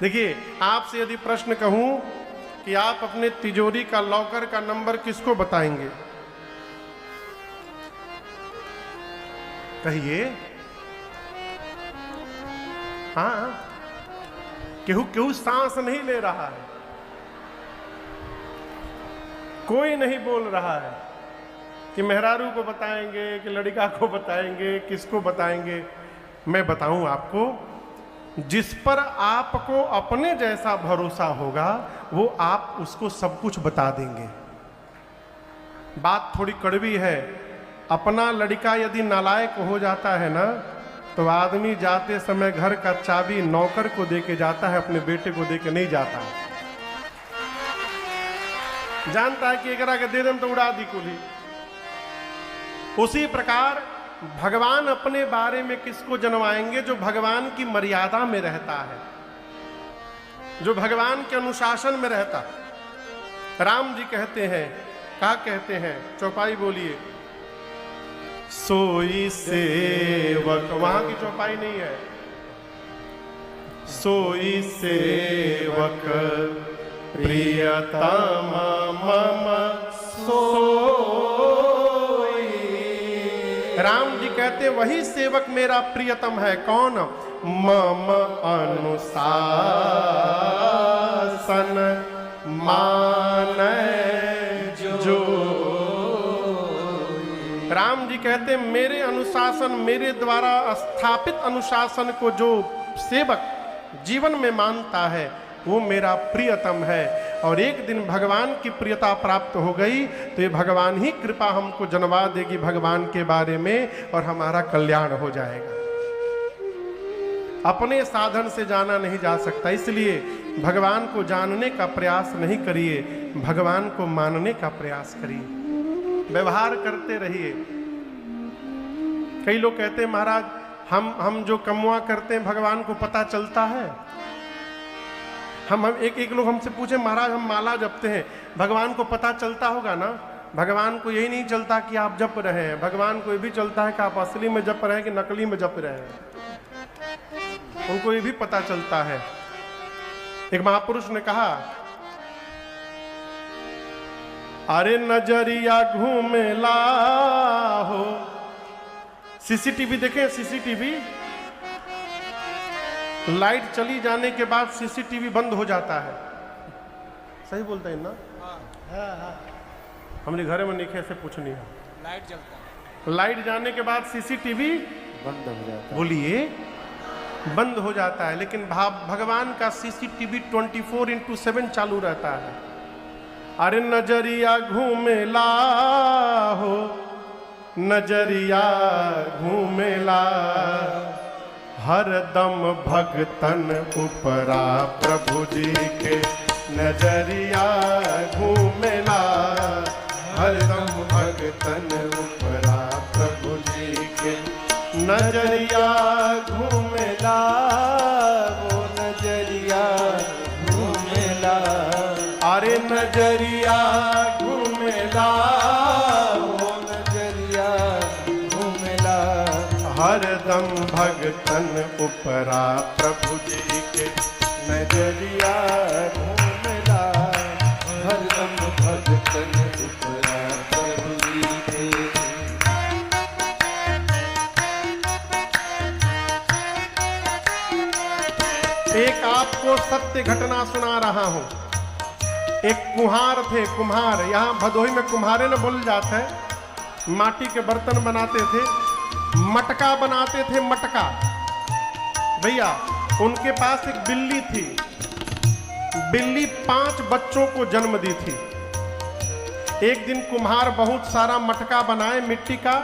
देखिए, आपसे यदि प्रश्न कहूं कि आप अपने तिजोरी का लॉकर का नंबर किसको बताएंगे? कहिए। हाँ, केहू सांस नहीं ले रहा है, कोई नहीं बोल रहा है कि मेहरारू को बताएंगे कि लड़का को बताएंगे, किसको बताएंगे। मैं बताऊं आपको, जिस पर आपको अपने जैसा भरोसा होगा वो आप उसको सब कुछ बता देंगे। बात थोड़ी कड़वी है। अपना लड़का यदि नालायक हो जाता है ना, तो आदमी जाते समय घर का चाबी नौकर को देके जाता है, अपने बेटे को देके नहीं जाता। जानता है कि एकरा के दे दें तो उड़ा दी कुली। उसी प्रकार भगवान अपने बारे में किसको जनवाएंगे? जो भगवान की मर्यादा में रहता है, जो भगवान के अनुशासन में रहता है। राम जी कहते हैं, क्या कहते हैं? चौपाई बोलिए। सोई सेवक, वहां की चौपाई नहीं है। सोई सेवक प्रियतम मम सोई। राम जी कहते वही सेवक मेरा प्रियतम है। कौन? मम अनुशासन माने जो। राम जी कहते मेरे अनुशासन, मेरे द्वारा स्थापित अनुशासन को जो सेवक जीवन में मानता है वो मेरा प्रियतम है। और एक दिन भगवान की प्रियता प्राप्त हो गई तो ये भगवान ही कृपा हमको जनवा देगी भगवान के बारे में, और हमारा कल्याण हो जाएगा। अपने साधन से जाना नहीं जा सकता, इसलिए भगवान को जानने का प्रयास नहीं करिए, भगवान को मानने का प्रयास करिए, व्यवहार करते रहिए। कई लोग कहते हैं महाराज हम जो कमुआ करते हैं भगवान को पता चलता है। हम एक लोग हमसे पूछे महाराज हम माला जपते हैं, भगवान को पता चलता होगा ना? भगवान को यही नहीं चलता कि आप जप रहे हैं, भगवान को ये भी चलता है कि आप असली में जप रहे हैं कि नकली में जप रहे हैं। उनको ये भी पता चलता है। एक महापुरुष ने कहा, अरे नजरिया घूमेला हो। सीसीटीवी देखें, सीसीटीवी लाइट चली जाने के बाद सीसीटीवी बंद हो जाता है। सही बोलते हैं ना? हाँ। हमारे घर में नहीं से पूछनी है। लाइट जलता है, लाइट जाने के बाद सीसीटीवी बंद हो जाता है। बोलिए, बंद हो जाता है। लेकिन भगवान का सीसीटीवी 24/7 चालू रहता है। अरे नजरिया घूमेला हो, नजरिया घूमेला, हर दम भगतन उपरा प्रभु जी के नजरिया घूमेला, हर दम भगतन उपरा प्रभु जी के नजरिया घूमेला, वो नजरिया घूमेला। अरे नजरिया घूमेला, वो नजरिया घूमेला, हर दम भगतन उपरा प्रभु जी के नजरिया घूमेला, हर दम भगतन उपरा प्रभु जी के। एक आपको सत्य घटना सुना रहा हूं। एक कुम्हार थे, कुम्हार, यहां भदोही में कुम्हारे न बोल जाते हैं। माटी के बर्तन बनाते थे, मटका बनाते थे, मटका। भैया उनके पास एक बिल्ली थी। बिल्ली 5 बच्चों को जन्म दी थी। एक दिन कुम्हार बहुत सारा मटका बनाए मिट्टी का।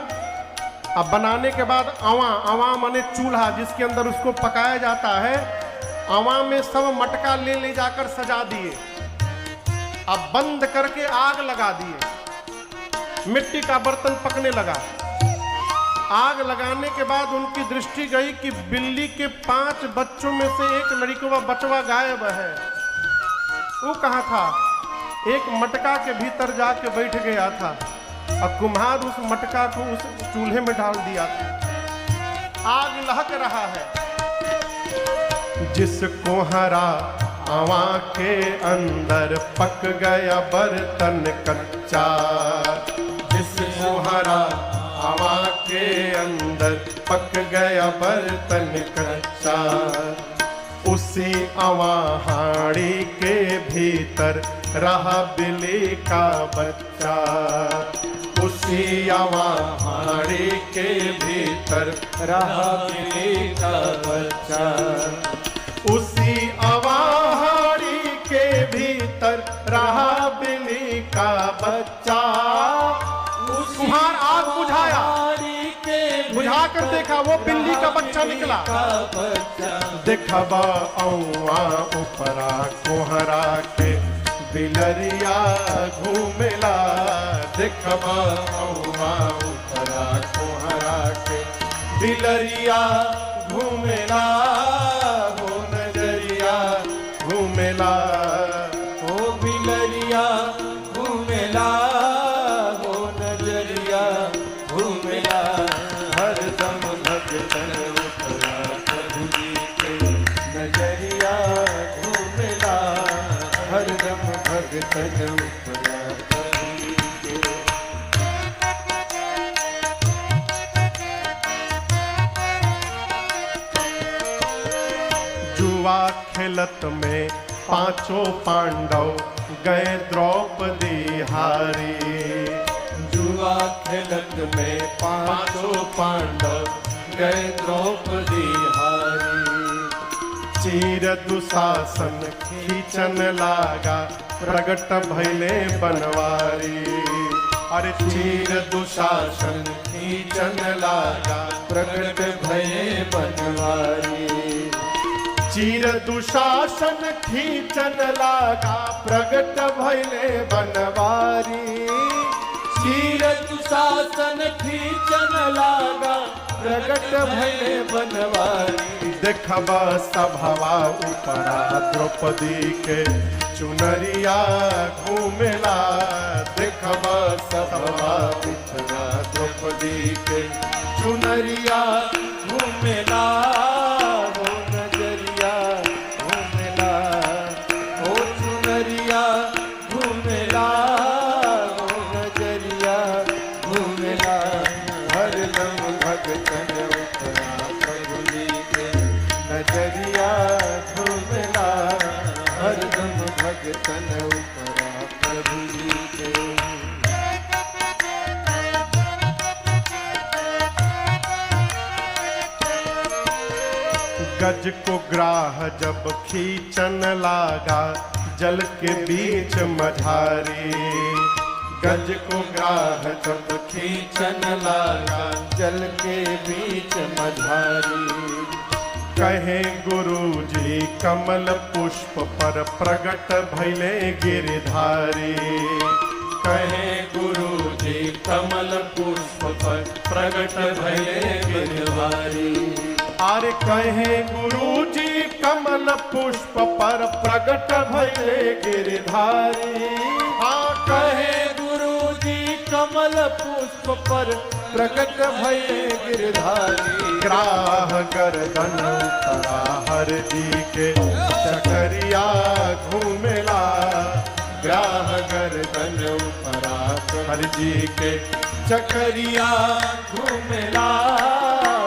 अब बनाने के बाद अवा माने चूल्हा जिसके अंदर उसको पकाया जाता है, अवा में सब मटका ले जाकर सजा दिए। अब बंद करके आग लगा दिए। मिट्टी का बर्तन पकने लगा। आग लगाने के बाद उनकी दृष्टि गई कि बिल्ली के 5 बच्चों में से एक लड़का बचवा गायब है। वो कहाँ था? एक मटका के भीतर जाके बैठ गया था। अब कुम्हार उस मटका को उस चूल्हे में डाल दिया था। आग लहक रहा है। जिस कुम्हारा आवा के अंदर पक गया बर्तन कच्चा, जिस कुम्हारा आवा के अंदर पक गया बर्तन कच्चा, उसी अवाहाड़ी के भीतर रहा बिल्ली का बच्चा, उसी अवाहाड़ी के भीतर रहा बिल्ली का बच्चा, उसी अवाहाड़ी के भीतर रहा बिल्ली का बच्चा। कुम्हार आग बुझाया, बुझा कर देखा वो बिल्ली का बच्चा निकला। देखबा औआ ऊपरा कोहरा के बिलरिया घूमेला, देखबा औआ ऊपरा कोहरा के बिलरिया घूमेला, हो नजरिया घूमेला, हो बिलरिया घूमेला, हो नजरिया घूमेला। हरदम भगतन उपरा प्रभु जी के नजरिया घूमेला, हरदम भगतन उपरा प्रभु जी के। जुआ खेलत में पांचों पांडव गए द्रौपदी हारी, जुआ खेलत में पांचों पांडव गए द्रौपदी हारी। चीर दुशासन खींचन लागा प्रगट भैले बनवारी, अरे चीर दुशासन खींचन लागा प्रगट भैले बनवारी। चीर दुशासन खींचन लागा प्रगट भैले बनवारी, चीर दुशासन खींचन लागा प्रगट भैले बनवारी। देखबा सभवा उपरा द्रौपदी के चुनरिया घूमेला, देखबा सभवा उपरा द्रौपदी के चुनरिया घूमेला, हो नजरिया घूमेला, हो चुनरिया घूमेला, हो नजरिया घूमेला। हरदम भगतन उपरा प्रभु जी के नजरिया घूमेला, हरदम भगतन उपरा प्रभु जी के। गज को ग्राह जब खींचन लागा जल के बीच मझारी, गज को ग्राह जब खींचन लागा जल के बीच मझारी। कहे गुरुजी कमल पुष्प पर प्रगट भैले गिरधारी, कहे गुरुजी कमल पुष्प पर प्रगट भैले गिरधारी। आरे कहे गुरुजी कमल पुष्प पर प्रगट भैले गिरधारी, हाँ कहे गुरुजी कमल पुष्प पर प्रगट भैले गिरधारी। ग्राह गर्दन उपरा हर जी के चकरिया घूमेला, ग्राह गर्दन उपरा हर जी के चकरिया घूमेला,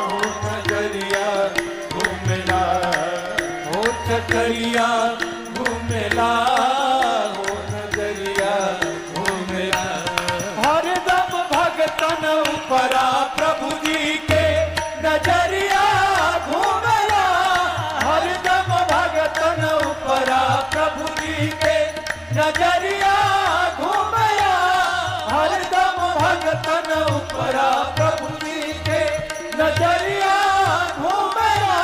हो नजरिया घूमेला, हो चकरिया घूमेला, हो नजरिया घूमेला। हरदम भगतन उपरा प्रभु जी के नजरिया घूमेला, हरदम भगतन उपरा प्रभु जी के नजरिया घूमेला, हरदम भगतन उपरा प्रभु जी के नजरिया घूमेला,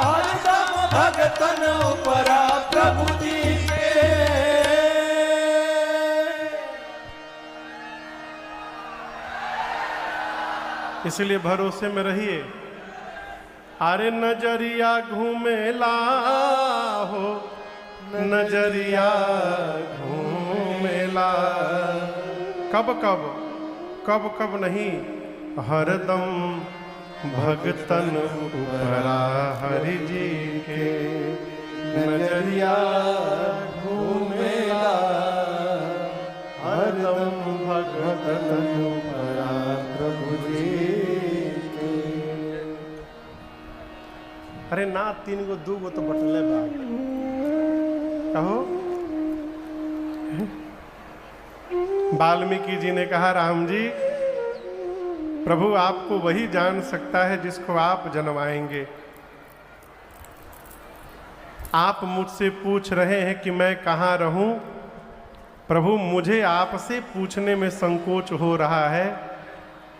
हरदम भगतन उपरा प्रभु जी के। इसलिए भरोसे में रहिए। अरे नजरिया घूमेला हो, नजरिया घूमेला, कब कब, कब कब नहीं, हरदम भगतन उपरा हरि जी के नजरिया घूमेला हरदम भगतन उपरा प्रभु जी के। अरे ना 3 गो 2 गो तो बटले बाग कहो। वाल्मीकि जी ने कहा राम जी प्रभु आपको वही जान सकता है जिसको आप जनवाएंगे। आप मुझसे पूछ रहे हैं कि मैं कहाँ रहूं। प्रभु मुझे आपसे पूछने में संकोच हो रहा है।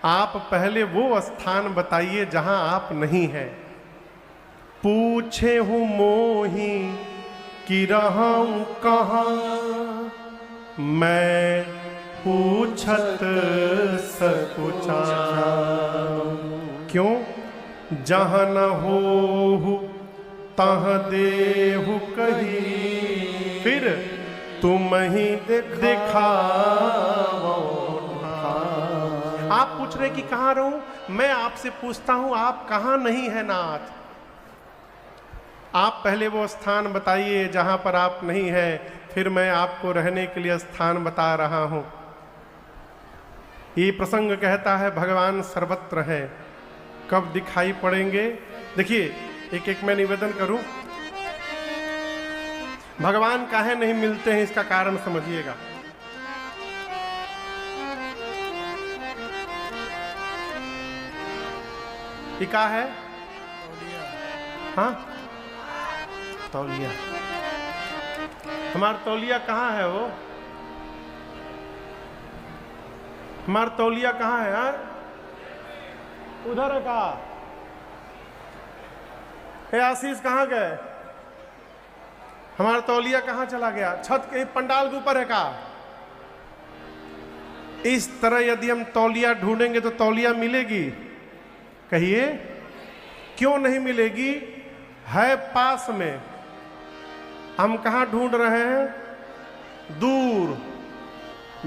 आप पहले वो स्थान बताइए जहां आप नहीं हैं। पूछे हूं मोही कि रहूं कहाँ, मैं पूछत सकुचा। क्यों? जहाँ न हो तहाँ देहु कही, फिर तुम ही दिखाओ। आप पूछ रहे कि कहाँ रहूं, मैं आपसे पूछता हूं आप कहाँ नहीं है नाथ। आप पहले वो स्थान बताइए जहां पर आप नहीं हैं, फिर मैं आपको रहने के लिए स्थान बता रहा हूं। ये प्रसंग कहता है भगवान सर्वत्र हैं, कब दिखाई पड़ेंगे। देखिए एक एक मैं निवेदन करूं, भगवान काहे नहीं मिलते हैं इसका कारण समझिएगा। ये क्या है? हाँ तौलिया। हमारा तौलिया कहाँ है? वो हमारा तौलिया कहाँ है यार? उधर है कहा? हे आशीष कहाँ गए? हमारा तौलिया कहाँ चला गया? छत के पंडाल के ऊपर है कहा? इस तरह यदि हम तौलिया ढूंढेंगे तो तौलिया मिलेगी? कहिए क्यों नहीं मिलेगी? है पास में। हम कहाँ ढूंढ रहे हैं? दूर।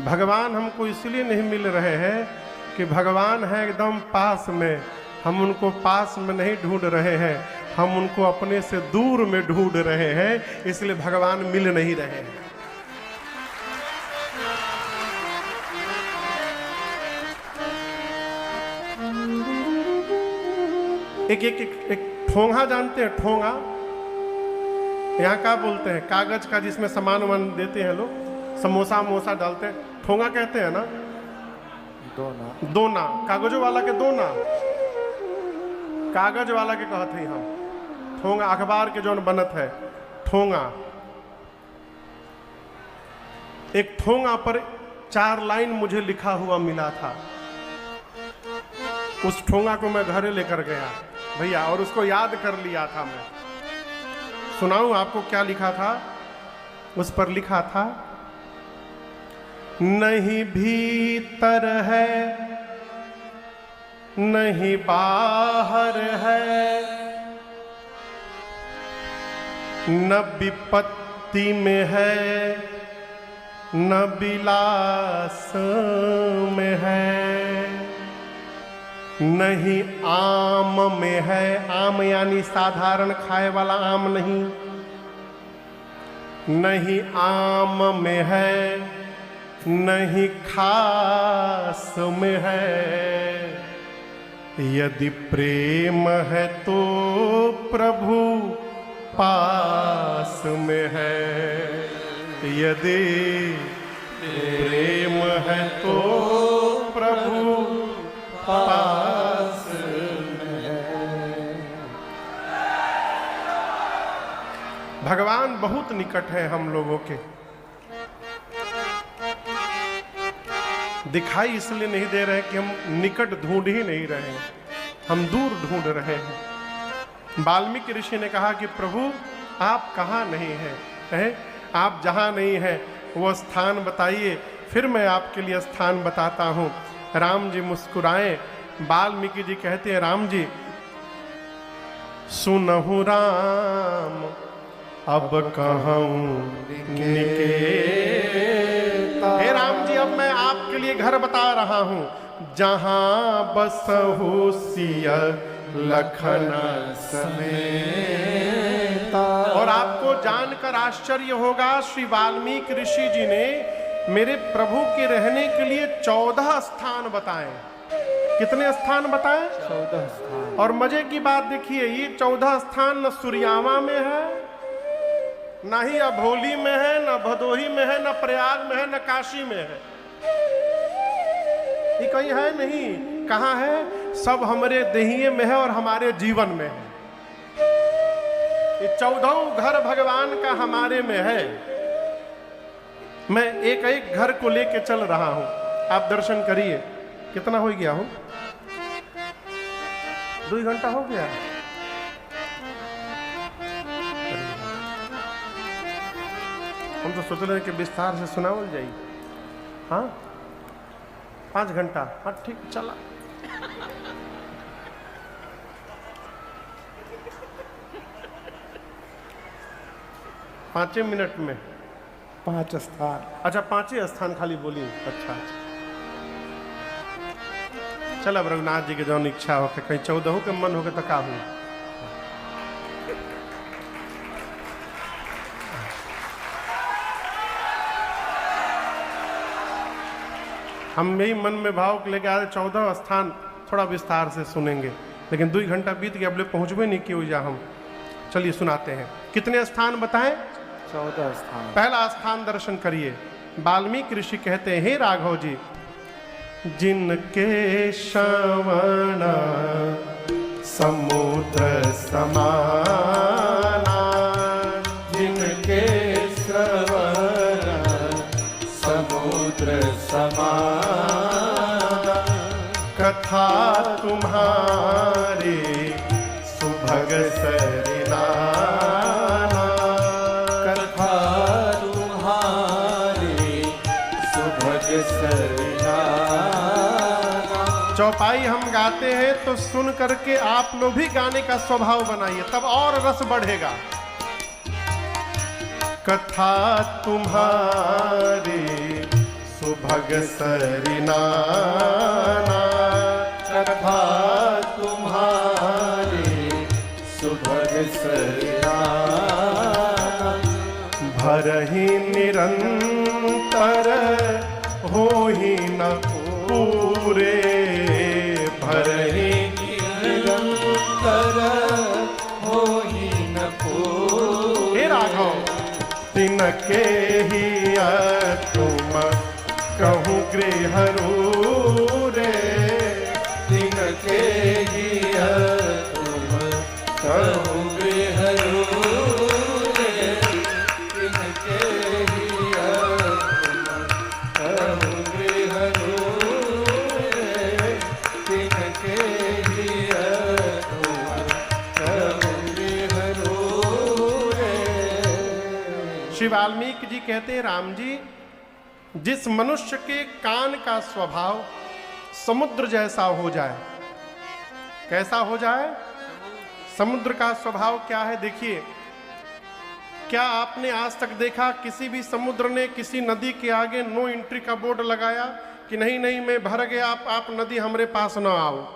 भगवान हमको इसलिए नहीं मिल रहे हैं कि भगवान है एकदम पास में, हम उनको पास में नहीं ढूंढ रहे हैं, हम उनको अपने से दूर में ढूंढ रहे हैं, इसलिए भगवान मिल नहीं रहे हैं। एक ठोंगा जानते हैं? ठोंगा यहाँ क्या बोलते हैं? कागज का जिसमें सामान वामान देते हैं लोग, समोसा मोसा डालते हैं, ठोंगा कहते हैं ना? दोना। दोना कागजों वाला के दोना, कागज वाला के कहते हैं हम। ठोंगा अखबार के जो बनत है ठोंगा। एक ठोंगा पर 4 लाइन मुझे लिखा हुआ मिला था। उस ठोंगा को मैं घरे लेकर गया भैया और उसको याद कर लिया था। मैं सुनाऊं आपको क्या लिखा था? उस पर लिखा था, नहीं भीतर है नहीं बाहर है, न विपत्ति में है न विलास में है, नहीं आम में है। आम यानी साधारण खाए वाला आम नहीं, नहीं आम में है नहीं खास में है। यदि प्रेम है तो प्रभु पास में है, यदि प्रेम है तो प्रभु पास में है। भगवान बहुत निकट है हम लोगों के। दिखाई इसलिए नहीं दे रहे कि हम निकट ढूंढ ही नहीं रहे हैं, हम दूर ढूंढ रहे हैं। वाल्मीकि ऋषि ने कहा कि प्रभु आप कहाँ नहीं हैं? आप जहाँ नहीं हैं वो स्थान बताइए, फिर मैं आपके लिए स्थान बताता हूँ। राम जी मुस्कुराए। वाल्मीकि जी कहते हैं, राम जी सुनहु राम अब कहूँ निकेता। हे राम जी अब मैं आपके लिए घर बता रहा हूँ, जहां बसहु सिय लखन समेता। और आपको जानकर आश्चर्य होगा, श्री वाल्मीकि ऋषि जी ने मेरे प्रभु के रहने के लिए 14 स्थान बताए। कितने स्थान बताए? 14 स्थान। और मजे की बात देखिए, ये 14 स्थान न सूर्यावा में है, न ही अभोली में है, न भदोही में है, न प्रयाग में है, न काशी में है। ये कहीं है नहीं। कहाँ है? सब हमारे देहिए में है और हमारे जीवन में है। ये 14 घर भगवान का हमारे में है। मैं एक एक घर को लेके चल रहा हूं, आप दर्शन करिए। कितना हो गया हूं? 2 घंटा हो गया। हम तो सोच रहे हैं कि विस्तार से सुनावल जाइए। हाँ, 5 घंटा। हाँ ठीक, चला। पाँच मिनट में 5 स्थान। अच्छा, 5 स्थान खाली बोली। अच्छा अच्छा, चल अब रघुनाथ जी के जौन इच्छा हो के कहीं 14 के मन हो के तो का हो। हम यही मन में भाव के लेके आ रहे, 14 स्थान थोड़ा विस्तार से सुनेंगे, लेकिन 2 घंटा बीत गया, अब लोग पहुंचबे नहीं किए जा हम। चलिए सुनाते हैं। कितने स्थान बताएं? 14 स्थान। पहला स्थान दर्शन करिए। वाल्मीकि ऋषि कहते हैं, हे राघव जी, जिनके श्रवण समुद्र समाना, जिनके श्रवण समुद्र समाना, कथा तुम्हारी सुभग सरिनाना, कथा तुम्हारी सुभग सरिनाना। चौपाई हम गाते हैं तो सुन करके आप लोग भी गाने का स्वभाव बनाइए, तब और रस बढ़ेगा। कथा तुम्हारी सुभग सरिनाना, कथा तुम्हारी सुभग सरिनाना, भरहि निरंतर हो ही न पूरे, भरहि निरंतर हो ही न पूरे। हे राघव, तिनके ही तुम कहूँ गृह रे, तिनके ही तुम कहूँ गृह रे, तिनके ही तुम कहूँ गृह रे, तिनके ही तुम कहूँ गृह रे। श्री वाल्मीकि जी कहते हैं, राम जी, जिस मनुष्य के कान का स्वभाव समुद्र जैसा हो जाए। कैसा हो जाए? समुद्र का स्वभाव क्या है? देखिए, क्या आपने आज तक देखा किसी भी समुद्र ने किसी नदी के आगे नो एंट्री का बोर्ड लगाया कि नहीं नहीं मैं भर गया, आप नदी हमारे पास ना आओ?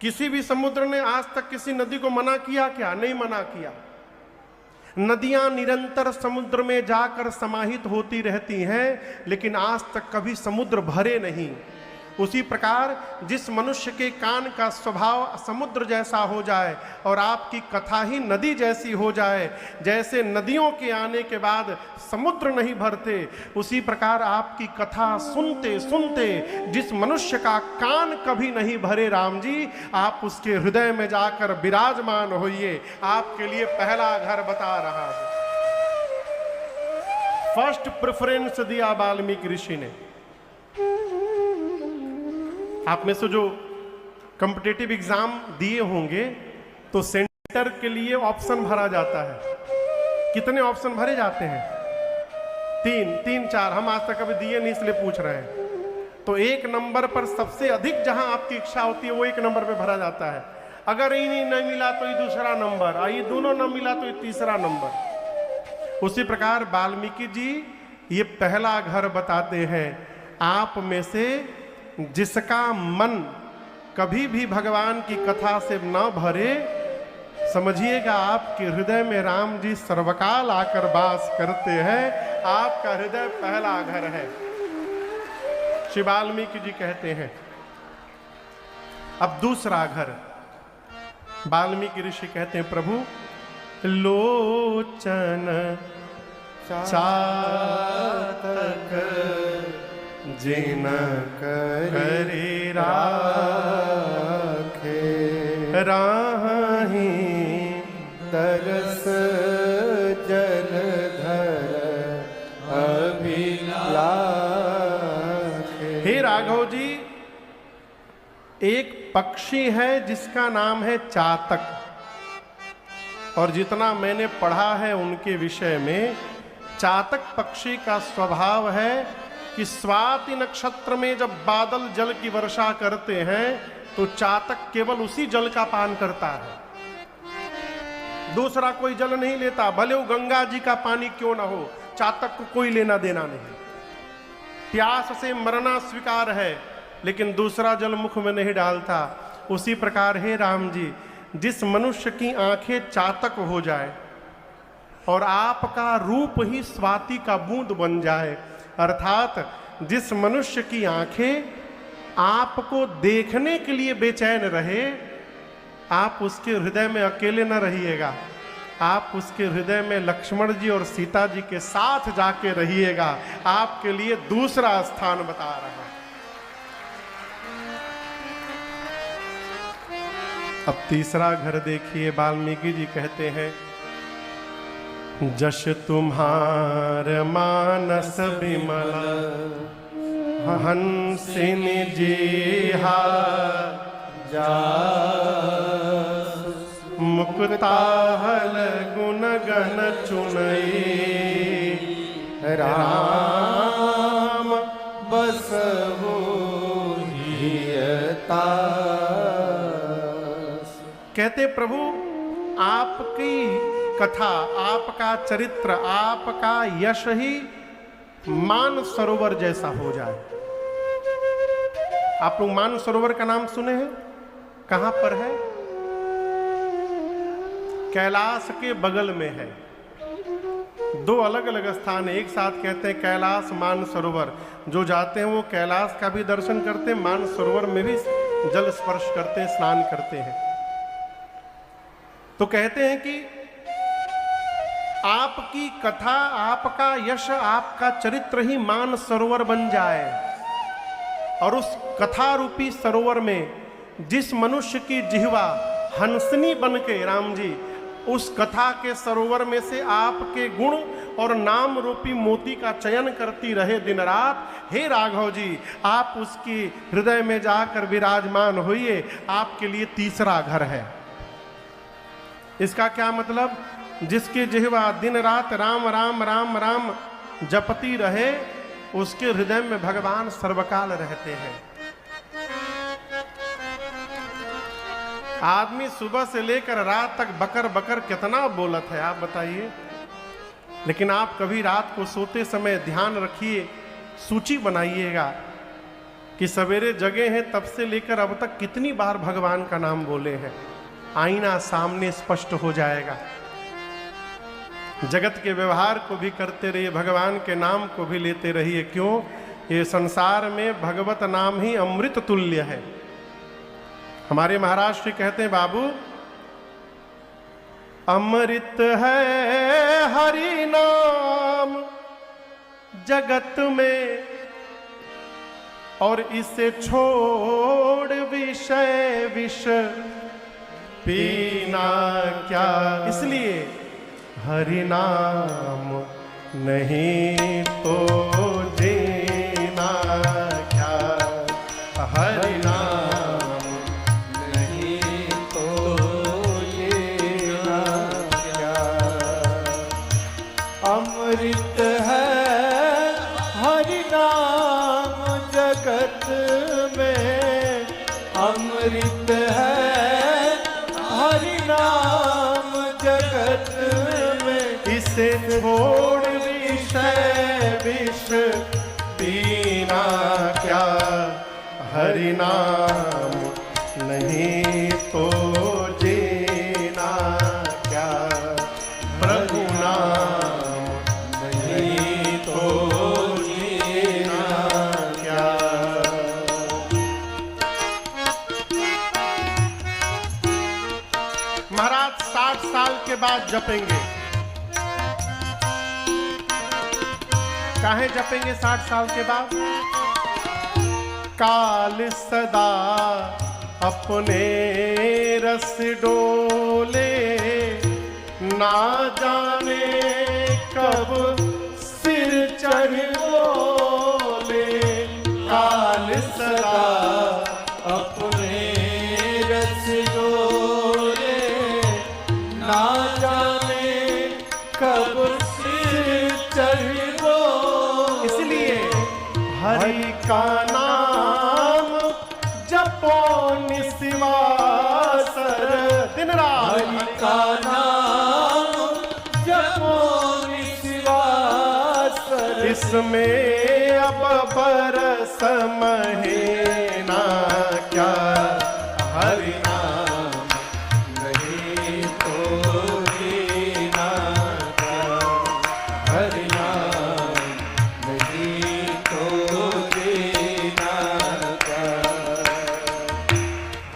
किसी भी समुद्र ने आज तक किसी नदी को मना किया क्या? नहीं मना किया। नदियां निरंतर समुद्र में जाकर समाहित होती रहती हैं, लेकिन आज तक कभी समुद्र भरे नहीं। उसी प्रकार जिस मनुष्य के कान का स्वभाव समुद्र जैसा हो जाए और आपकी कथा ही नदी जैसी हो जाए, जैसे नदियों के आने के बाद समुद्र नहीं भरते, उसी प्रकार आपकी कथा सुनते सुनते जिस मनुष्य का कान कभी नहीं भरे, राम जी, आप उसके हृदय में जाकर विराजमान होइए। आपके लिए पहला घर बता रहा हूं। फर्स्ट प्रेफरेंस दिया वाल्मीकि ऋषि ने। आप में से जो कॉम्पिटिटिव एग्जाम दिए होंगे तो सेंटर के लिए ऑप्शन भरा जाता है। कितने ऑप्शन भरे जाते हैं? 3, 4। हम आज तक कभी दिए नहीं, इसलिए पूछ रहे हैं। तो 1 नंबर पर सबसे अधिक जहां आपकी इच्छा होती है वो 1 नंबर पे भरा जाता है। अगर ये नहीं मिला तो ये दूसरा नंबर, और ये दोनों न मिला तो ये तीसरा नंबर। उसी प्रकार वाल्मीकि जी ये पहला घर बताते हैं। आप में से जिसका मन कभी भी भगवान की कथा से न भरे, समझिएगा आपके हृदय में राम जी सर्वकाल आकर वास करते हैं। आपका हृदय पहला घर है, श्री वाल्मीकि जी कहते हैं। अब दूसरा घर, वाल्मीकि ऋषि कहते हैं, प्रभु लोचन चातक जिन करी राखे, राही तरस जलधर अभिलाषे। हे राघव जी, एक पक्षी है जिसका नाम है चातक, और जितना मैंने पढ़ा है उनके विषय में, चातक पक्षी का स्वभाव है कि स्वाति नक्षत्र में जब बादल जल की वर्षा करते हैं तो चातक केवल उसी जल का पान करता है, दूसरा कोई जल नहीं लेता। भले वो गंगा जी का पानी क्यों ना हो, चातक को कोई लेना देना नहीं। प्यास से मरना स्वीकार है, लेकिन दूसरा जल मुख में नहीं डालता। उसी प्रकार हे राम जी, जिस मनुष्य की आंखें चातक हो जाए और आपका रूप ही स्वाति का बूंद बन जाए, अर्थात जिस मनुष्य की आंखें आपको देखने के लिए बेचैन रहे, आप उसके हृदय में अकेले न रहिएगा, आप उसके हृदय में लक्ष्मण जी और सीता जी के साथ जाके रहिएगा। आपके लिए दूसरा स्थान बता रहा है। अब तीसरा घर देखिए, वाल्मीकि जी कहते हैं, जश तुम्हार मानस विमल हंसिनी जीहा, मुक्ताहल गुण गण चुनई, राम बसहु हियता। कहते प्रभु, आपकी कथा, आपका चरित्र, आपका यश ही मान सरोवर जैसा हो जाए। आप लोग मान सरोवर का नाम सुने हैं? कहां पर है? कैलाश के बगल में है। दो अलग अलग स्थान है, एक साथ कहते हैं कैलाश मान सरोवर। जो जाते हैं वो कैलाश का भी दर्शन करते हैं, मान सरोवर में भी जल स्पर्श करते हैं, स्नान करते हैं। तो कहते हैं कि आपकी कथा, आपका यश, आपका चरित्र ही मान सरोवर बन जाए, और उस कथा रूपी सरोवर में जिस मनुष्य की जिह्वा हंसनी बन के, राम जी, उस कथा के सरोवर में से आपके गुण और नाम रूपी मोती का चयन करती रहे दिन रात, हे राघव जी, आप उसकी हृदय में जाकर विराजमान होइए। आपके लिए तीसरा घर है। इसका क्या मतलब? जिसके जिह्वा दिन रात राम राम राम राम जपती रहे, उसके हृदय में भगवान सर्वकाल रहते हैं। आदमी सुबह से लेकर रात तक बकर बकर कितना बोलत है, आप बताइए। लेकिन आप कभी रात को सोते समय ध्यान रखिए, सूची बनाइएगा कि सवेरे जगे हैं तब से लेकर अब तक कितनी बार भगवान का नाम बोले हैं। आईना सामने स्पष्ट हो जाएगा। जगत के व्यवहार को भी करते रहिए, भगवान के नाम को भी लेते रहिए। क्यों? ये संसार में भगवत नाम ही अमृत तुल्य है। हमारे महाराज श्री कहते हैं, बाबू, अमृत है हरि नाम जगत में, और इसे छोड़ विषय विष पीना क्या। इसलिए हरि नाम नहीं तो जीना क्या, हरि नाम नहीं तो जीना क्या। अमृत है हरि नाम जगत में, अमृत है हरि नाम जगत में, इसे छोड़ विषय विष पीना क्या, हरि नाम नहीं तो जीना क्या, प्रभु नाम नहीं तो जीना क्या। महाराज 60 साल के बाद जपेंगे। काहे जपेंगे 60 साल के बाद? काल सदा अपने रस डोले, ना जाने कब सिर चढ़ बोले। काल सदा अपने रस डोले, ना जाने कब सिर चढ़ बोले। इसलिए हरि का नाम जपो निस्वासर, दिन रात हरि का नाम जपो निस्वासर। इसमें अब बरस महीना क्या, हरि नाम नहीं तो जीना क्या, हरि नाम नहीं तो जीना क्या।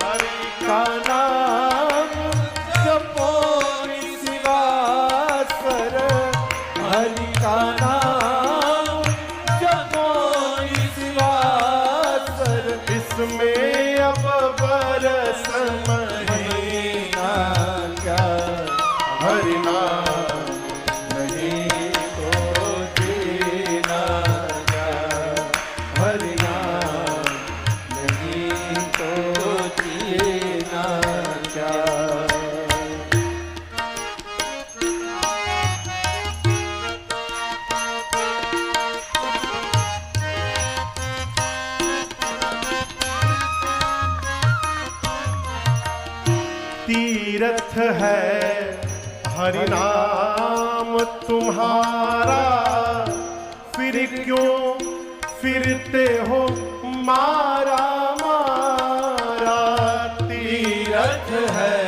हरि का नाम जपो निस्वासर, हरि का नाम जपो निस्वासर। इसमें अब बरस महीना क्या, हरि नाम नहीं तो जीना क्या, हरि नाम नहीं तो जीना क्या। तीर्थ है हरि नाम तुम्हारा, फिर क्यों फिरते हो मारा मारा। तीर्थ है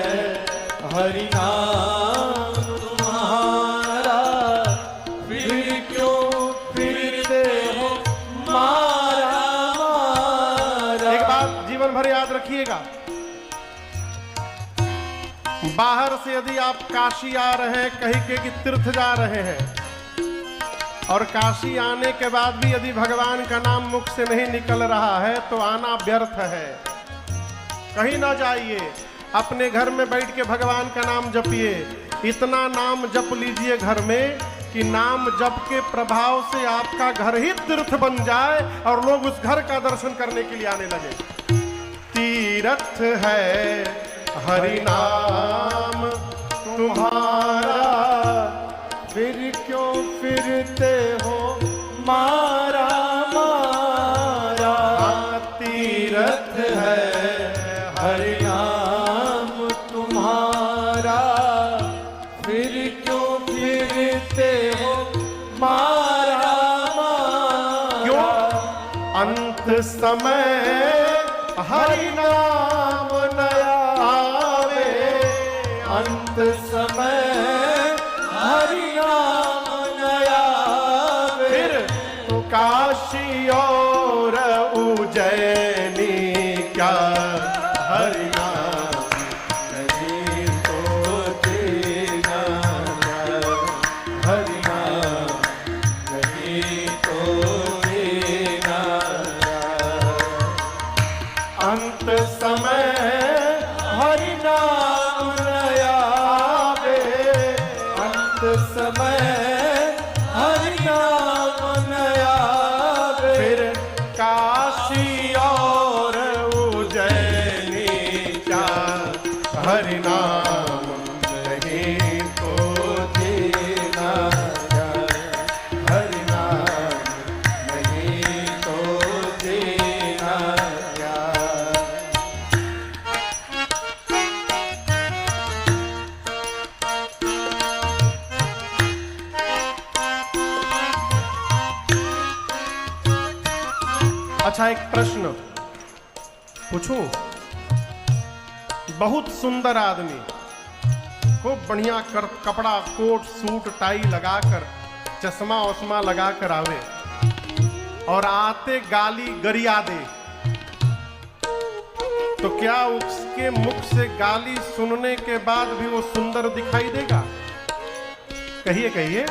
हरि नाम तुम्हारा, फिर क्यों फिरते हो मारा मारा। एक बात जीवन भर याद रखिएगा, बाहर से यदि आप काशी आ रहे हैं कहीं के कि तीर्थ जा रहे हैं, और काशी आने के बाद भी यदि भगवान का नाम मुख से नहीं निकल रहा है तो आना व्यर्थ है। कहीं ना जाइए, अपने घर में बैठ के भगवान का नाम जपिए। इतना नाम जप लीजिए घर में कि नाम जप के प्रभाव से आपका घर ही तीर्थ बन जाए और लोग उस घर का दर्शन करने के लिए आने लगे। तीर्थ है हरि नाम तुम्हारा, फिर क्यों फिरते हो मारा मारा। तीर्थ है हरि नाम तुम्हारा, फिर क्यों फिरते हो मारा मारा। क्यों? अंत समय हरि नाम नया आवे, अंत समय हरि नाम नया आवे। फिर तो काशी और उज्जैनी क्या, हरि नाम नहीं तो जीना क्या, हरि नाम नहीं तो जीना क्या। अंत समय हरि नाम नया आवे, अंत समय हरि नाम नया आवे। फिर काशी और उज्जैनी क्या, हरि नाम नहीं तो जीना क्या, हरि नाम नहीं तो जीना क्या। अच्छा, एक प्रश्न, पूछूं? बहुत सुंदर आदमी, खूब बढ़िया कपड़ा, कोट सूट टाई लगाकर, चश्मा वश्मा लगाकर आवे और आते गाली गरिया दे, तो क्या उसके मुख से गाली सुनने के बाद भी वो सुंदर दिखाई देगा? कहिए कहिए।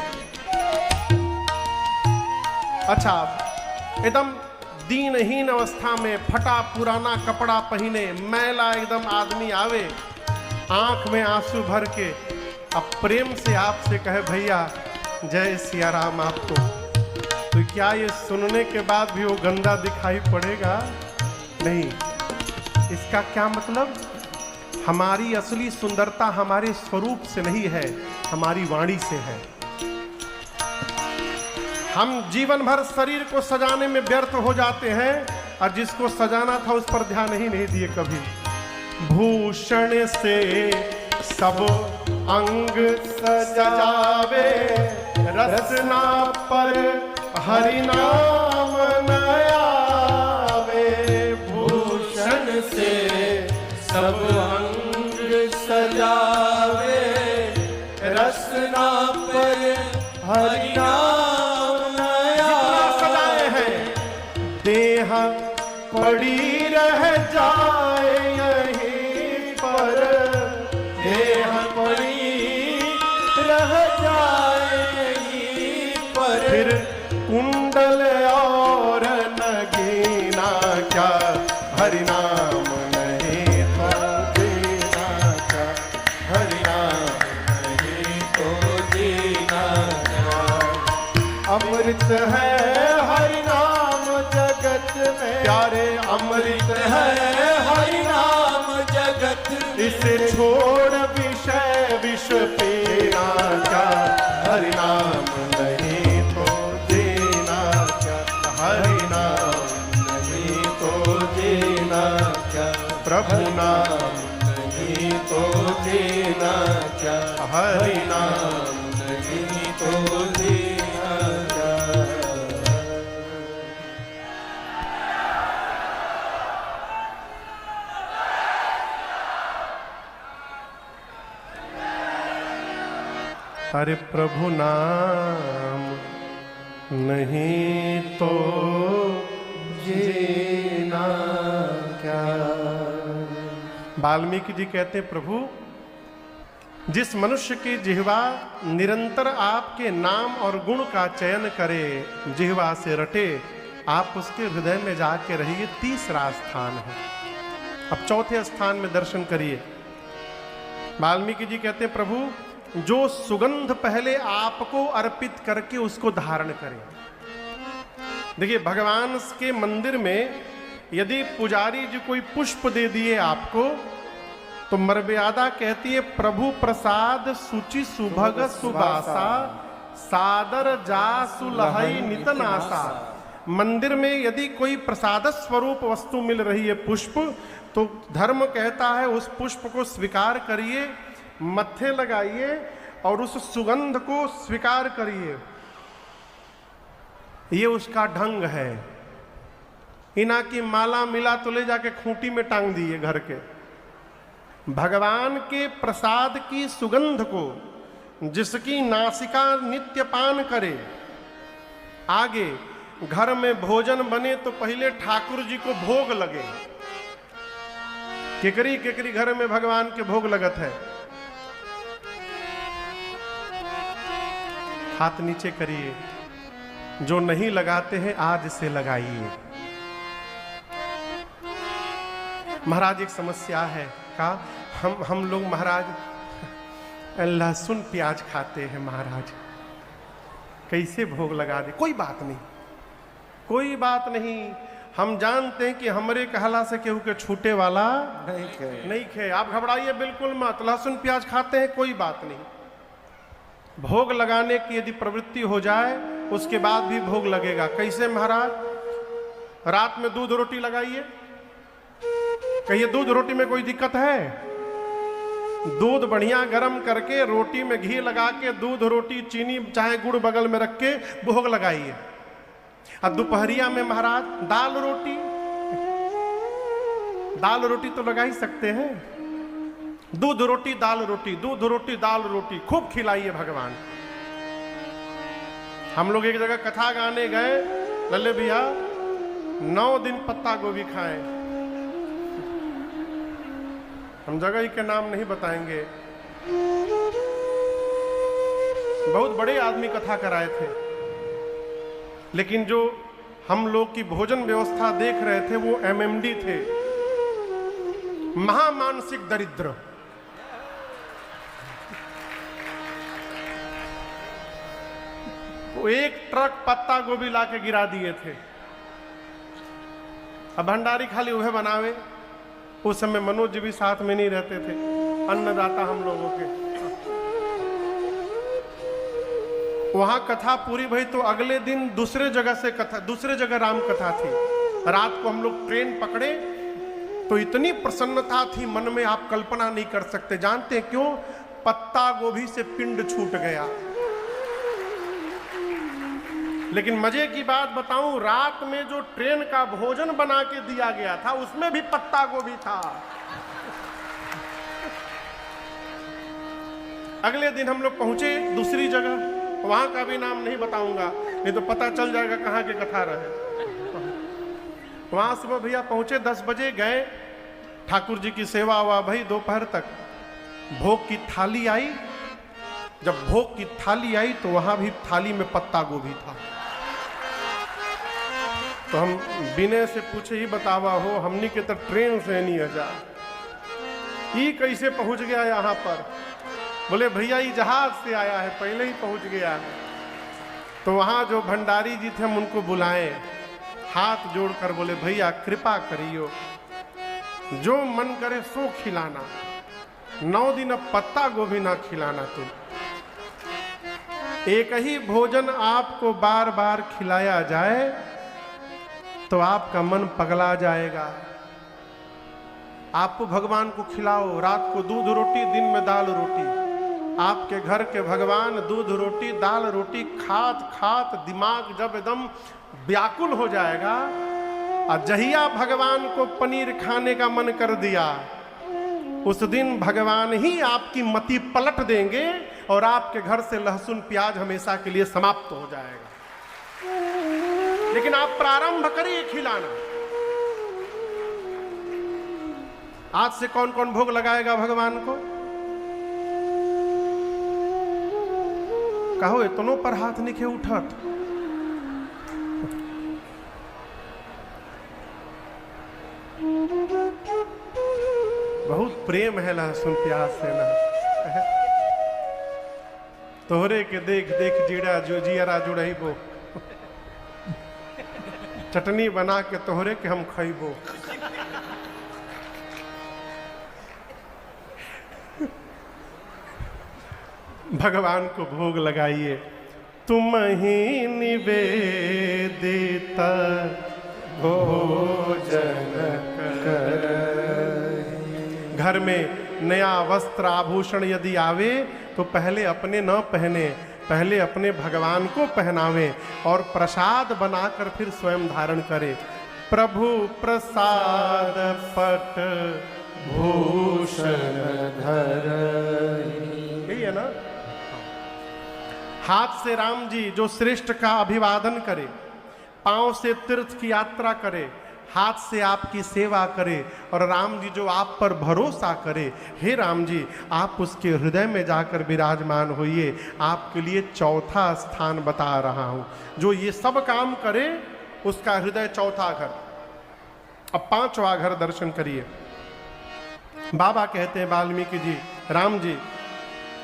अच्छा, एकदम दीनहीन अवस्था में फटा पुराना कपड़ा पहने, मैला एकदम आदमी आवे, आंख में आंसू भर के, अब प्रेम से आपसे कहे भैया जय सिया राम आपको, तो क्या ये सुनने के बाद भी वो गंदा दिखाई पड़ेगा? नहीं। इसका क्या मतलब? हमारी असली सुंदरता हमारे स्वरूप से नहीं है, हमारी वाणी से है। हम जीवन भर शरीर को सजाने में व्यर्थ हो जाते हैं और जिसको सजाना था उस पर ध्यान ही नहीं दिए कभी। भूषण से सब अंग सजावे, रसना पर हरि नाम न आवे। भूषण से सब अंग सजावे, रसना पर हरि नाम न सजाए हैं, देह पड़ी रह जाए यहीं पर, देह पड़ी रह जाए यहीं पर, फिर कुंडल और नगीना क्या, हरि नाम नहीं तो देना क्या, हरि नाम नहीं तो देना क्या। अमृत है हरि नाम जगत में, प्यारे अमृत है हरि नाम जगत, इसे छोड़ विषय विष पीना क्या, हरि नाम नहीं तो देना क्या, हरि नाम नहीं तो देना क्या, प्रभु नाम नहीं तो देना क्या, हरि नाम नहीं तो देना क्या। हरे प्रभु नाम नहीं तो जीना क्या। वाल्मीकि जी कहते हैं, प्रभु जिस मनुष्य की जिह्वा निरंतर आपके नाम और गुण का चयन करे, जिह्वा से रटे, आप उसके हृदय में जाके रहिए। तीसरा स्थान है। अब चौथे स्थान में दर्शन करिए। वाल्मीकि जी कहते हैं, प्रभु जो सुगंध पहले आपको अर्पित करके उसको धारण करे। देखिए, भगवान के मंदिर में यदि पुजारी जी कोई पुष्प दे दिए आपको, तो मर्यादा कहती है, प्रभु प्रसाद सुचि सुभग सुबासा, सादर जा सुलहई नितनासा। मंदिर में यदि कोई प्रसाद स्वरूप वस्तु मिल रही है, पुष्प, तो धर्म कहता है उस पुष्प को स्वीकार करिए, मत्थे लगाइए और उस सुगंध को स्वीकार करिए। ये उसका ढंग है। इना की माला मिला तो ले जाके खूंटी में टांग दिए घर के। भगवान के प्रसाद की सुगंध को जिसकी नासिका नित्य पान करे, आगे घर में भोजन बने तो पहले ठाकुर जी को भोग लगे। केकरी केकरी घर में भगवान के भोग लगत है। हाथ नीचे करिए। जो नहीं लगाते हैं आज से लगाइए। महाराज एक समस्या है का, हम लोग महाराज लहसुन प्याज खाते हैं महाराज, कैसे भोग लगा दे? कोई बात नहीं, कोई बात नहीं। हम जानते हैं कि हमरे कहला से केहू के छूटे वाला नहीं खे। आप घबराइए बिल्कुल मत। लहसुन प्याज खाते हैं, कोई बात नहीं। भोग लगाने की यदि प्रवृत्ति हो जाए उसके बाद भी भोग लगेगा। कैसे महाराज? रात में दूध रोटी लगाइए। कहिए दूध रोटी में कोई दिक्कत है? दूध बढ़िया गरम करके रोटी में घी लगा के दूध रोटी चीनी चाहे गुड़ बगल में रख के भोग लगाइए। और दोपहरिया में महाराज दाल रोटी, दाल रोटी तो लगा ही सकते हैं। दूध रोटी दाल रोटी, दूध रोटी दाल रोटी खूब खिलाइए भगवान। हम लोग एक जगह कथा गाने गए, लल्ले भैया 9 दिन पत्ता गोभी खाए। हम जगह के नाम नहीं बताएंगे, बहुत बड़े आदमी कथा कराए थे, लेकिन जो हम लोग की भोजन व्यवस्था देख रहे थे वो एमएमडी थे, महामानसिक दरिद्र। वो एक ट्रक पत्ता गोभी लाके गिरा दिए थे। अब भंडारी खाली वह बनावे। उस समय मनोज जी भी साथ में नहीं रहते थे, अन्नदाता हम लोगों के। वहां कथा पूरी भई तो अगले दिन दूसरे जगह राम कथा थी। रात को हम लोग ट्रेन पकड़े तो इतनी प्रसन्नता थी मन में, आप कल्पना नहीं कर सकते। जानते हैं क्यों? पत्ता गोभी से पिंड छूट गया। लेकिन मजे की बात बताऊं, रात में जो ट्रेन का भोजन बना के दिया गया था उसमें भी पत्ता गोभी था। अगले दिन हम लोग पहुंचे दूसरी जगह, वहां का भी नाम नहीं बताऊंगा, नहीं तो पता चल जाएगा कहां के कथा रहे। वहां सुबह भैया पहुंचे 10 बजे, गए ठाकुर जी की सेवा हुआ भाई दोपहर तक। भोग की थाली आई, जब भोग की थाली आई तो वहां भी थाली में पत्ता गोभी था। तो हम बिने से पूछे, ही बतावा हो हमनी के तो ट्रेन से नहीं जा, ये कैसे पहुंच गया यहाँ पर? बोले भैया ये जहाज से आया है, पहले ही पहुंच गया है। तो वहां जो भंडारी जी थे हम उनको बुलाए, हाथ जोड़कर बोले भैया कृपा करियो, जो मन करे सो खिलाना, 9 दिन अब पत्ता गोभी ना खिलाना। तुम एक ही भोजन आपको बार बार खिलाया जाए तो आपका मन पगला जाएगा। आपको भगवान को खिलाओ, रात को दूध रोटी, दिन में दाल रोटी। आपके घर के भगवान दूध रोटी दाल रोटी खात खात दिमाग जब एकदम व्याकुल हो जाएगा, और जहिया भगवान को पनीर खाने का मन कर दिया, उस दिन भगवान ही आपकी मति पलट देंगे और आपके घर से लहसुन प्याज हमेशा के लिए समाप्त हो जाएगा। लेकिन आप प्रारंभ करिए खिलाना। आज से कौन कौन भोग लगाएगा भगवान को? कहो इतनों पर हाथ निखे उठत। बहुत प्रेम है लहसुन प्याज से ना। तोहरे के देख देख जीड़ा जो जियरा जुड़ैबो, चटनी बना के तोहरे के हम खैबो। भगवान को भोग लगाइए। तुम ही निवेदित भोजन कर। घर में नया वस्त्र आभूषण यदि आवे तो पहले अपने न पहने, पहले अपने भगवान को पहनावे और प्रसाद बनाकर फिर स्वयं धारण करे। प्रभु प्रसाद पट भूषण धर, यही है ना। हाथ से राम जी जो श्रेष्ठ का अभिवादन करे, पांव से तीर्थ की यात्रा करे, हाथ से आपकी सेवा करे, और राम जी जो आप पर भरोसा करे, हे राम जी आप उसके हृदय में जाकर विराजमान होइए। आपके लिए चौथा स्थान बता रहा हूं, जो ये सब काम करे उसका हृदय चौथा घर। अब 5वां घर दर्शन करिए। बाबा कहते हैं वाल्मीकि जी, राम जी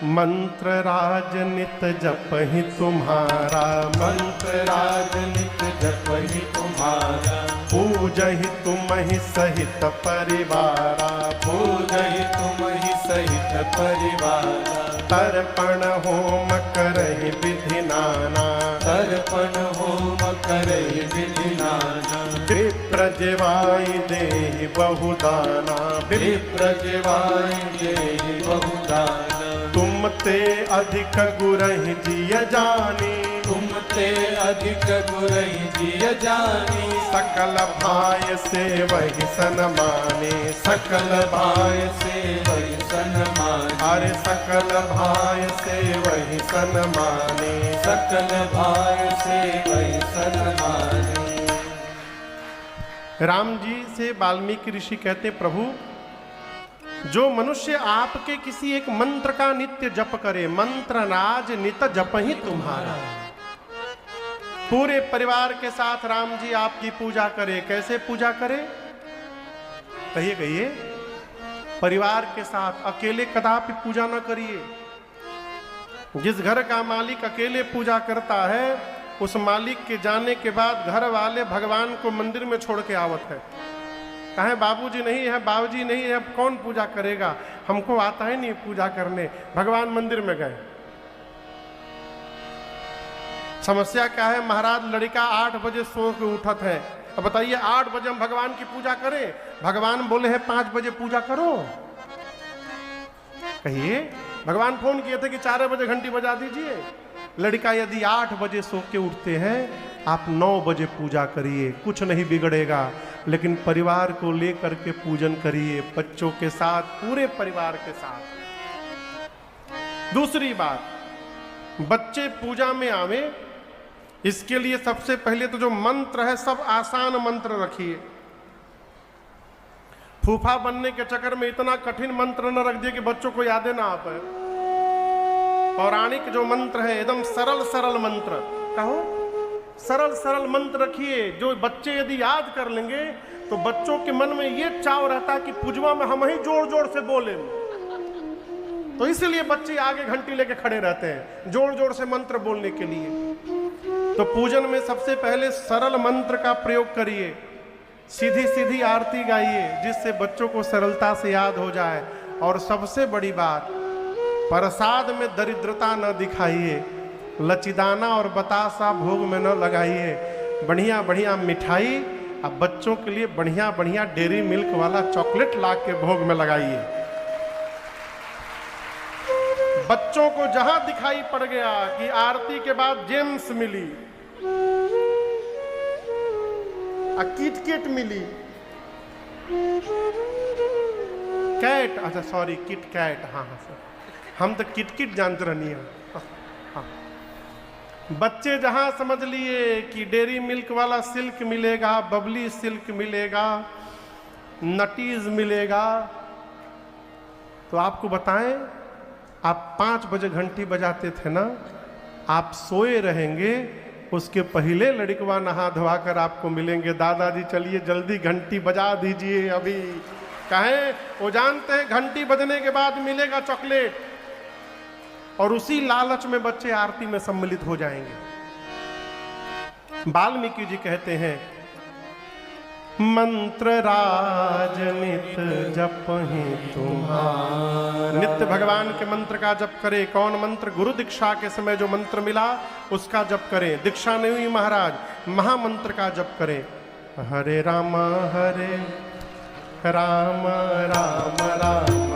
मंत्र राजनित जपहि तुम्हारा, मंत्र राजनित जपहि तुम्हारा, पूजहि तुम्हि सहित परिवारा, पूजहि तुम्हि सहित परिवारा। तर्पण होम करहि विधि नाना, तर्पण होम करहि विधि नाना। विप्र जिवाई देहि बहुदाना, विप्र जिवाई देहि बहुदाना। तुम तुम ते अधिक गुरहि जिय जानी, तुम ते अधिक गुरहि जिय जानी, सकल भाय से वही सन माने, सकल भाय से वही सन माने, अरे सकल भाय से वही सन माने, सकल भाय से वही सन माने। राम जी से वाल्मीकि ऋषि कहते, प्रभु जो मनुष्य आपके किसी एक मंत्र का नित्य जप करे, मंत्र राज नित जप ही तुम्हारा। पूरे परिवार के साथ राम जी आपकी पूजा करे। कैसे पूजा करे? कहिए कहिए। परिवार के साथ, अकेले कदापि पूजा न करिए। जिस घर का मालिक अकेले पूजा करता है, उस मालिक के जाने के बाद घर वाले भगवान को मंदिर में छोड़ के आवत है। कहें बाबूजी नहीं है, बाबूजी नहीं है, कौन पूजा करेगा, हमको आता है नहीं पूजा करने, भगवान मंदिर में गए। समस्या क्या है? महाराज लड़का 8 बजे सो के उठत है। अब बताइए 8 बजे हम भगवान की पूजा करें? भगवान बोले हैं 5 बजे पूजा करो। कहिए, भगवान फोन किए थे कि 4 बजे घंटी बजा दीजिए। लड़का यदि 8 बजे सो के उठते हैं, आप 9 बजे पूजा करिए, कुछ नहीं बिगड़ेगा। लेकिन परिवार को लेकर के पूजन करिए, बच्चों के साथ, पूरे परिवार के साथ। दूसरी बात, बच्चे पूजा में आवे, इसके लिए सबसे पहले तो जो मंत्र है सब आसान मंत्र रखिए। फूफा बनने के चक्कर में इतना कठिन मंत्र न रख दिए कि बच्चों को याद ना आ पाए। पौराणिक जो मंत्र है एकदम सरल सरल मंत्र, कहो सरल सरल मंत्र रखिए, जो बच्चे यदि याद कर लेंगे तो बच्चों के मन में ये चाव रहता है कि पूजवा में हम ही जोर जोर से बोले। तो इसीलिए बच्चे आगे घंटी लेके खड़े रहते हैं, जोर जोर से मंत्र बोलने के लिए। तो पूजन में सबसे पहले सरल मंत्र का प्रयोग करिए, सीधी सीधी आरती गाइए, जिससे बच्चों को सरलता से याद हो जाए। और सबसे बड़ी बात, प्रसाद में दरिद्रता न दिखाइए, लचीदाना और बतासा भोग में न लगाइए। बढ़िया बढ़िया मिठाई, अब बच्चों के लिए बढ़िया बढ़िया डेयरी मिल्क वाला चॉकलेट ला के भोग में लगाइए। बच्चों को जहां दिखाई पड़ गया कि आरती के बाद जेम्स मिली, किटकिट मिली, कैट, अच्छा सॉरी किट कैट, हाँ सर, हम तो किटकिट जानते रहनी है। हाँ। बच्चे जहां समझ लिए कि डेयरी मिल्क वाला सिल्क मिलेगा, बबली सिल्क मिलेगा, नटीज मिलेगा, तो आपको बताएं, आप 5 बजे घंटी बजाते थे ना, आप सोए रहेंगे, उसके पहले लड़कवा नहा धोवा कर आपको मिलेंगे, दादाजी चलिए जल्दी घंटी बजा दीजिए अभी। कहें, वो जानते हैं घंटी बजने के बाद मिलेगा चॉकलेट, और उसी लालच में बच्चे आरती में सम्मिलित हो जाएंगे। वाल्मीकि जी कहते हैं, मंत्र राज नित जपहि तुम्हारा। नित्य भगवान के मंत्र का जप करें। कौन मंत्र? गुरु दीक्षा के समय जो मंत्र मिला उसका जप करें। दीक्षा नहीं हुई महाराज, महामंत्र का जप करें। हरे राम राम राम राम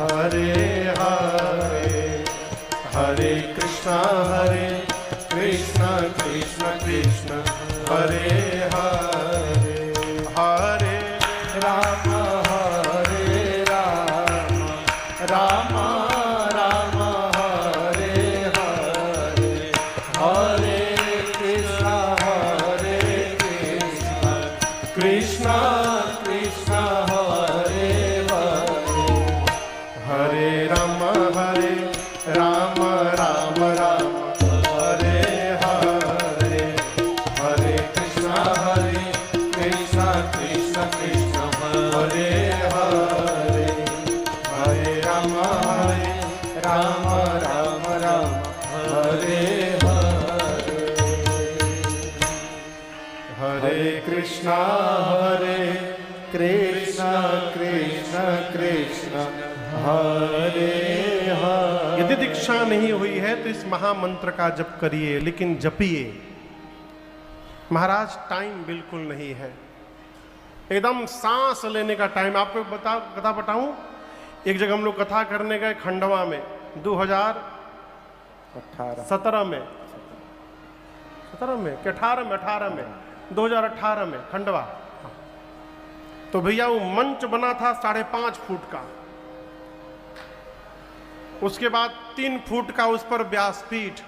हरे हरे, हरे कृष्णा कृष्ण कृष्ण हरे हरे, हरे राम राम राम हरे हरे, हरे कृष्ण कृष्ण कृष्ण हरे हरे, हरे राम राम राम हरे हरे, हरे कृष्ण कृष्ण कृष्ण हरे हरे, हरे राम राम हरे हरे, हरे कृष्ण कृष्ण कृष्ण हरे हरे। यदि दीक्षा नहीं हुई है तो इस महामंत्र का जप करिए, लेकिन जपिए। महाराज टाइम बिल्कुल नहीं है, एकदम सांस लेने का टाइम। आपको कथा बताऊं, एक जगह हम लोग कथा करने गए खंडवा में, 2017 में, 17 में कि 18 में 2018 में खंडवा। तो भैया वो मंच बना था 5.5 फुट का, उसके बाद 3 फुट का उस पर व्यासपीठ,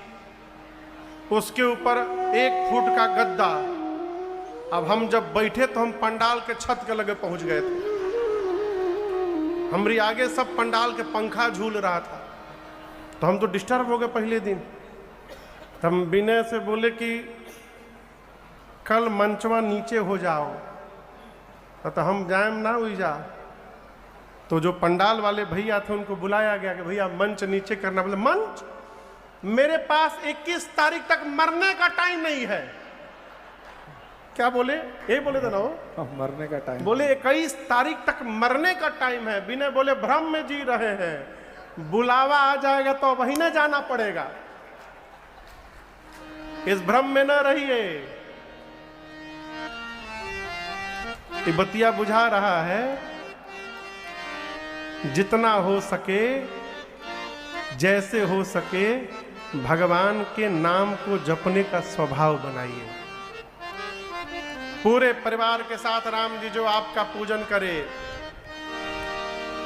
उसके ऊपर 1 फुट का गद्दा। अब हम जब बैठे तो हम पंडाल के छत के लगे पहुंच गए थे, हमारी आगे सब पंडाल के पंखा झूल रहा था। तो हम तो डिस्टर्ब हो गए पहले दिन। हम विनय से बोले कि कल मंचवा नीचे हो जाओ, तो हम जाएम ना हुई जा। तो जो पंडाल वाले भैया थे उनको बुलाया गया कि भैया मंच नीचे करना। बोले मंच, मेरे पास 21 तारीख तक मरने का टाइम नहीं है। क्या बोले? ये बोले थे ना वो, मरने का टाइम। बोले 21 तारीख तक मरने का टाइम है। विनय बोले भ्रम में जी रहे हैं, बुलावा आ जाएगा तो वहीं न जाना पड़ेगा, इस भ्रम में न रहिए। ये बतिया बुझा रहा है। जितना हो सके, जैसे हो सके, भगवान के नाम को जपने का स्वभाव बनाइए। पूरे परिवार के साथ राम जी जो आपका पूजन करे,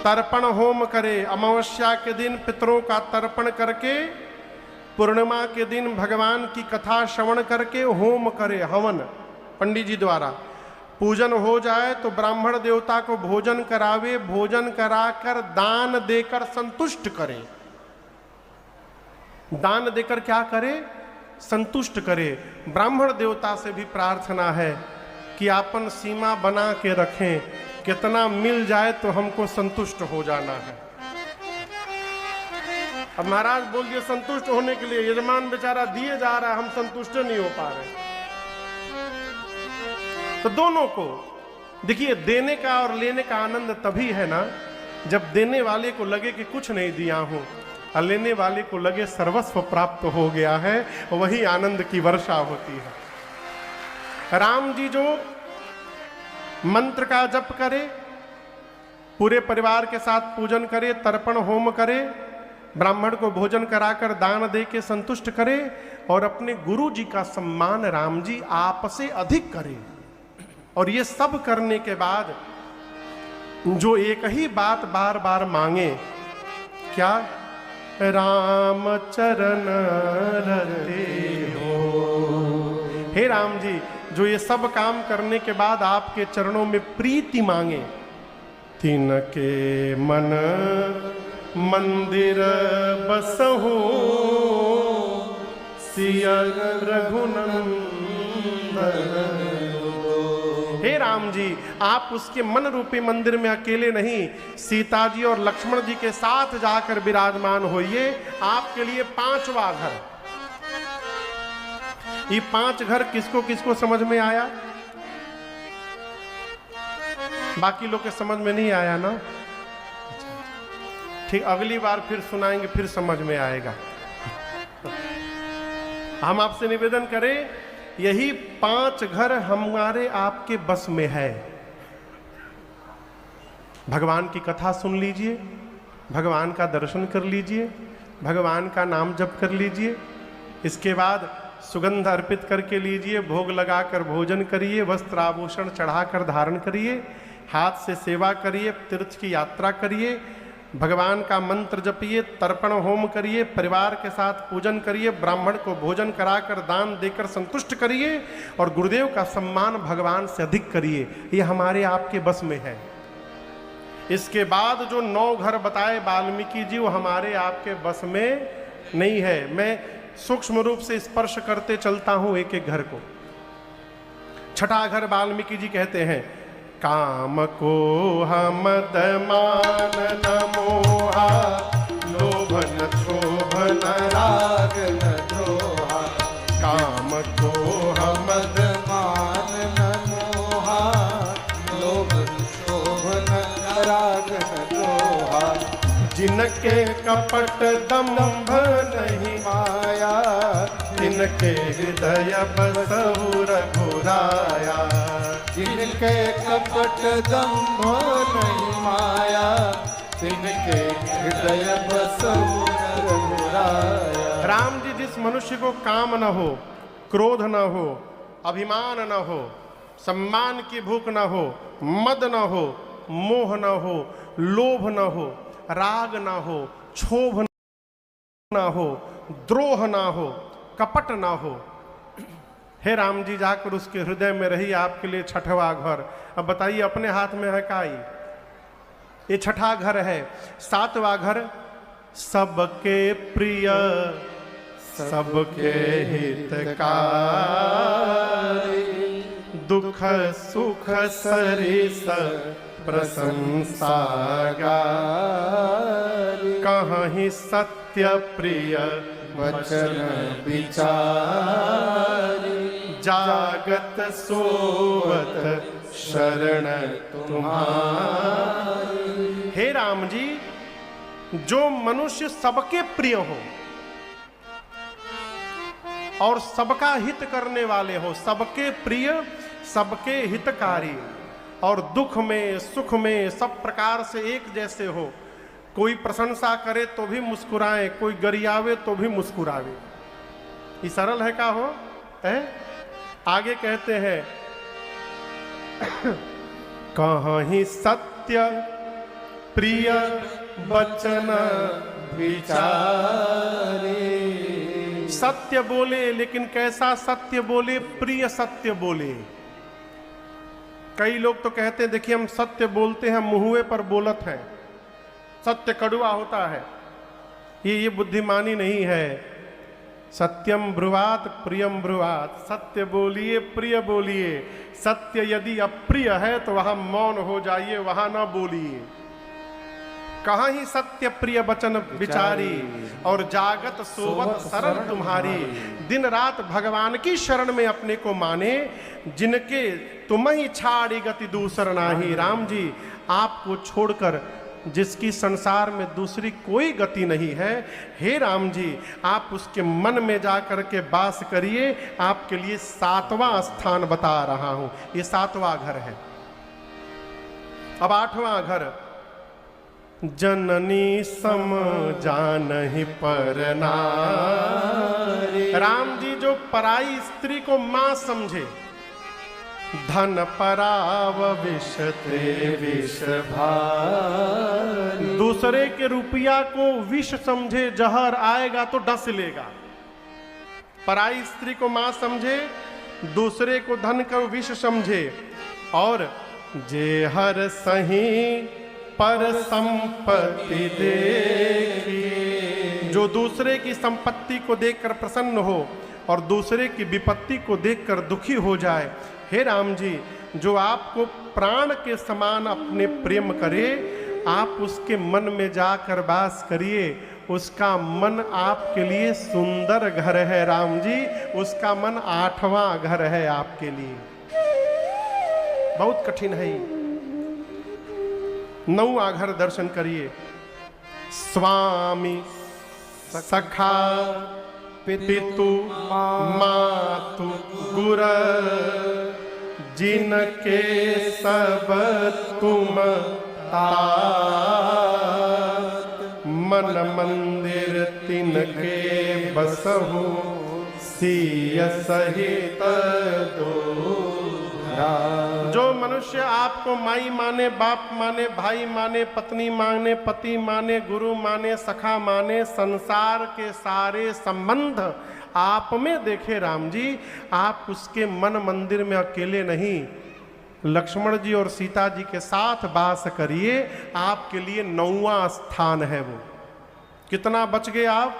तर्पण होम करे, अमावस्या के दिन पितरों का तर्पण करके, पूर्णिमा के दिन भगवान की कथा श्रवण करके होम करे, हवन पंडित जी द्वारा पूजन हो जाए तो ब्राह्मण देवता को भोजन करावे, भोजन कराकर दान देकर संतुष्ट करे। दान देकर क्या करे? संतुष्ट करे। ब्राह्मण देवता से भी प्रार्थना है कि आपन सीमा बना के रखें, कितना मिल जाए तो हमको संतुष्ट हो जाना है। अब महाराज बोल दिए संतुष्ट होने के लिए, यजमान बेचारा दिए जा रहा है, हम संतुष्ट नहीं हो पा रहे। तो दोनों को देखिए, देने का और लेने का आनंद तभी है ना जब देने वाले को लगे कि कुछ नहीं दिया हूं और लेने वाले को लगे सर्वस्व प्राप्त हो गया है, वही आनंद की वर्षा होती है। राम जी जो मंत्र का जप करे, पूरे परिवार के साथ पूजन करे, तर्पण होम करे, ब्राह्मण को भोजन कराकर दान दे के संतुष्ट करे और अपने गुरु जी का सम्मान राम जी आप से अधिक करे। और ये सब करने के बाद जो एक ही बात बार बार मांगे, क्या? राम चरण रते हो। हे राम जी, जो ये सब काम करने के बाद आपके चरणों में प्रीति मांगे, तिनके मन मंदिर बसहु सिया रघुनंदन। हे राम जी, आप उसके मन रूपी मंदिर में अकेले नहीं, सीता जी और लक्ष्मण जी के साथ जाकर विराजमान होइए। आपके लिए 5वां घर। ये 5 घर किसको किसको समझ में आया? बाकी लोग के समझ में नहीं आया ना? ठीक, अगली बार फिर सुनाएंगे, फिर समझ में आएगा। हम आपसे निवेदन करें, यही 5 घर हमारे आपके बस में है। भगवान की कथा सुन लीजिए, भगवान का दर्शन कर लीजिए, भगवान का नाम जप कर लीजिए, इसके बाद सुगंध अर्पित करके लीजिए, भोग लगाकर भोजन करिए, वस्त्र आभूषण चढ़ाकर धारण करिए, हाथ से सेवा करिए, तीर्थ की यात्रा करिए, भगवान का मंत्र जपिए, तर्पण होम करिए, परिवार के साथ पूजन करिए, ब्राह्मण को भोजन कराकर दान देकर संतुष्ट करिए और गुरुदेव का सम्मान भगवान से अधिक करिए। ये हमारे आपके बस में है। इसके बाद जो 9 घर बताए वाल्मीकि जी, वो हमारे आपके बस में नहीं है। मैं सूक्ष्म रूप से स्पर्श करते चलता हूं एक एक घर को। 6ठा घर वाल्मीकि जी कहते हैं, काम को मद मान न मोहा, लोभ न क्षोभ न राग न द्रोहा। काम को मद मान न मोहा, लोभ न क्षोभ न राग न द्रोहा। जिनके कपट दंभ नहीं माया, जिनके हृदय बसहु रघुराया। जिनके कपट दंभ नहीं माया, तिनके हृदय बसहु रघुराया। राम जी, जिस मनुष्य को काम न हो, क्रोध न हो, अभिमान न हो, सम्मान की भूख न हो, मद न हो, मोह न हो, लोभ न हो, राग न हो, क्षोभ न हो, द्रोह न हो, कपट न हो, हे राम जी जाकर उसके हृदय में रही आपके लिए छठवां घर। अब बताइए अपने हाथ में है काई, ये छठा घर है। सातवां घर सबके प्रिय सबके हितकारी, दुख सुख सरिस प्रशंसा गारी, कहीं सत्य प्रिय वचन विचारी, जागत सोवत शरण तुम्हारी। हे राम जी, जो मनुष्य सबके प्रिय हो और सबका हित करने वाले हो, सबके प्रिय सबके हितकारी, और दुख में सुख में सब प्रकार से एक जैसे हो, कोई प्रशंसा करे तो भी मुस्कुराए, कोई गरियावे तो भी मुस्कुरावे, ये सरल है का हो है? आगे कहते हैं कहीं सत्य प्रिय वचन विचारे, सत्य बोले, लेकिन कैसा सत्य बोले? प्रिय सत्य बोले। कई लोग तो कहते हैं देखिए हम सत्य बोलते हैं, मुंहुए पर बोलत है, सत्य कड़वा होता है। ये बुद्धिमानी नहीं है। सत्यम ब्रुवात प्रियम ब्रुवात, सत्य बोलिए प्रिय बोलिए। सत्य यदि अप्रिय है तो वहां मौन हो जाइए, वहां ना बोलिए। कहाँ ही सत्य प्रिय वचन विचारी, और जागत सोवत सरल तुम्हारी। दिन रात भगवान की शरण में अपने को माने, जिनके तुम ही छाड़ी गति दूसर नाही। राम जी, आपको छोड़कर जिसकी संसार में दूसरी कोई गति नहीं है, हे राम जी आप उसके मन में जाकर के वास करिए। आपके लिए सातवां स्थान बता रहा हूं, ये सातवां घर है। अब आठवां घर, जननी सम जानहि पर नारी। राम जी जो पराई स्त्री को मां समझे, धन पराव विष ते विष भारी। दूसरे के रुपया को विष समझे, जहर आएगा तो डस लेगा। पराई स्त्री को मां समझे, दूसरे को धन को विष समझे, और जे हर सही पर संपत्ति देखी। जो दूसरे की संपत्ति को देखकर प्रसन्न हो और दूसरे की विपत्ति को देखकर दुखी हो जाए, हे राम जी जो आपको प्राण के समान अपने प्रेम करे, आप उसके मन में जाकर वास करिए। उसका मन आपके लिए सुंदर घर है राम जी, उसका मन आठवां घर है आपके लिए। बहुत कठिन है। नौवां घर दर्शन करिए। स्वामी सखा पितु मातु गुर, जिनके सब तुम तात। मन मंदिर तिनके बसहु, सिय सहित दो। जो मनुष्य आपको माई माने, बाप माने, भाई माने, पत्नी माने, पति माने, गुरु माने, सखा माने, संसार के सारे संबंध आप में देखे राम जी, आप उसके मन मंदिर में अकेले नहीं, लक्ष्मण जी और सीता जी के साथ वास करिए। आपके लिए नौवां स्थान है वो। कितना बच गए आप?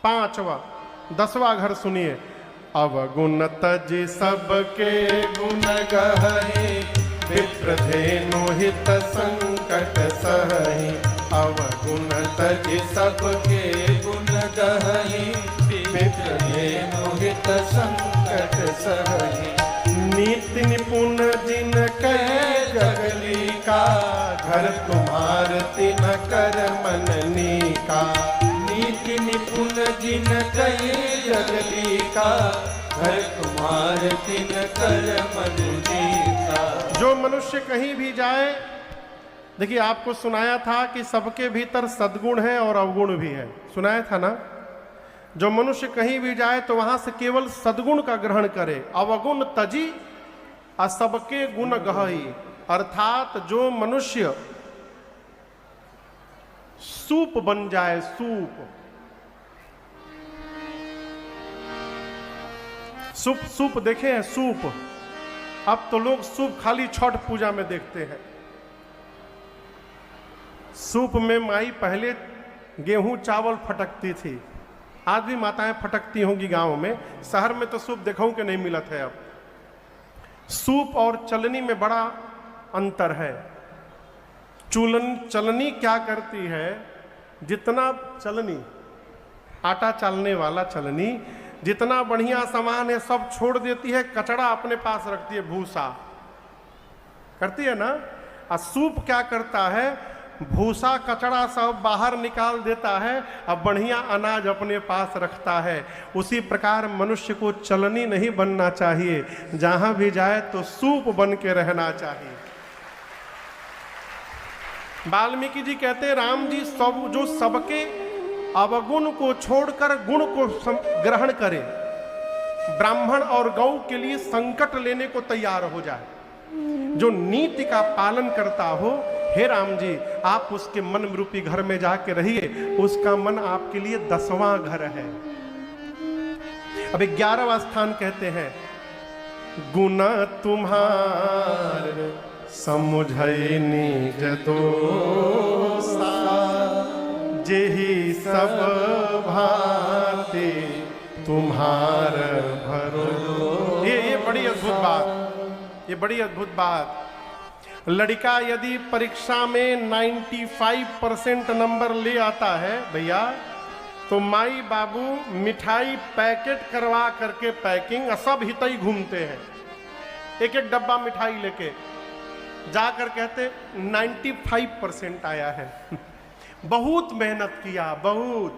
पांचवा। 10वां घर सुनिए। अवगुण तज सबके गुण गहहि, विप्रधेनु हित संकट सहहि। अवगुण तज सबके गुण गहहि, विप्रधेनु हित संकट सहहि। नीति निपुण जिन कह जगली का, घर तुम्हार तिन कर मननी का। नीति निपुण जिन कहे जगली का, घर तुम्हार तिन कर मननी का। जो मनुष्य कहीं भी जाए देखिए, आपको सुनाया था कि सबके भीतर सद्गुण है और अवगुण भी है, सुनाया था ना। जो मनुष्य कहीं भी जाए तो वहां से केवल सद्गुण का ग्रहण करे, अवगुण तजी और सबके गुण गहई। अर्थात जो मनुष्य सूप बन जाए, सूप सूप सूप देखे हैं सूप? अब तो लोग सूप खाली छठ पूजा में देखते हैं। सूप में माई पहले गेहूं चावल फटकती थी, आज भी माताएं फटकती होंगी गांव में, शहर में तो सूप देखूं कि नहीं मिलत है। अब सूप और चलनी में बड़ा अंतर है। चलनी क्या करती है, जितना चलनी, आटा चालने वाला चलनी, जितना बढ़िया सामान है सब छोड़ देती है, कचड़ा अपने पास रखती है, भूसा करती है ना। और सूप क्या करता है, भूसा कचड़ा सब बाहर निकाल देता है, अब बढ़िया अनाज अपने पास रखता है। उसी प्रकार मनुष्य को चलनी नहीं बनना चाहिए, जहां भी जाए तो सूप बन के रहना चाहिए। वाल्मीकि जी कहते हैं, राम जी सब जो सबके अवगुण को छोड़कर गुण को ग्रहण करे, ब्राह्मण और गौ के लिए संकट लेने को तैयार हो जाए, जो नीति का पालन करता हो, हे राम जी आप उसके मन रूपी घर में जाके रहिए, उसका मन आपके लिए 10वां घर है। अब 11वां स्थान कहते हैं, गुण तुम्हार समुझै निज दोषा, जेहि सब भांति तुम्हार भरो। ये बड़ी अद्भुत बात, ये बड़ी अद्भुत बात। लड़का यदि परीक्षा में 95% नंबर ले आता है भैया, तो माई बाबू मिठाई पैकेट करवा करके पैकिंग सब हितई घूमते हैं, एक एक डब्बा मिठाई लेके जाकर कहते 95% आया है। बहुत मेहनत किया, बहुत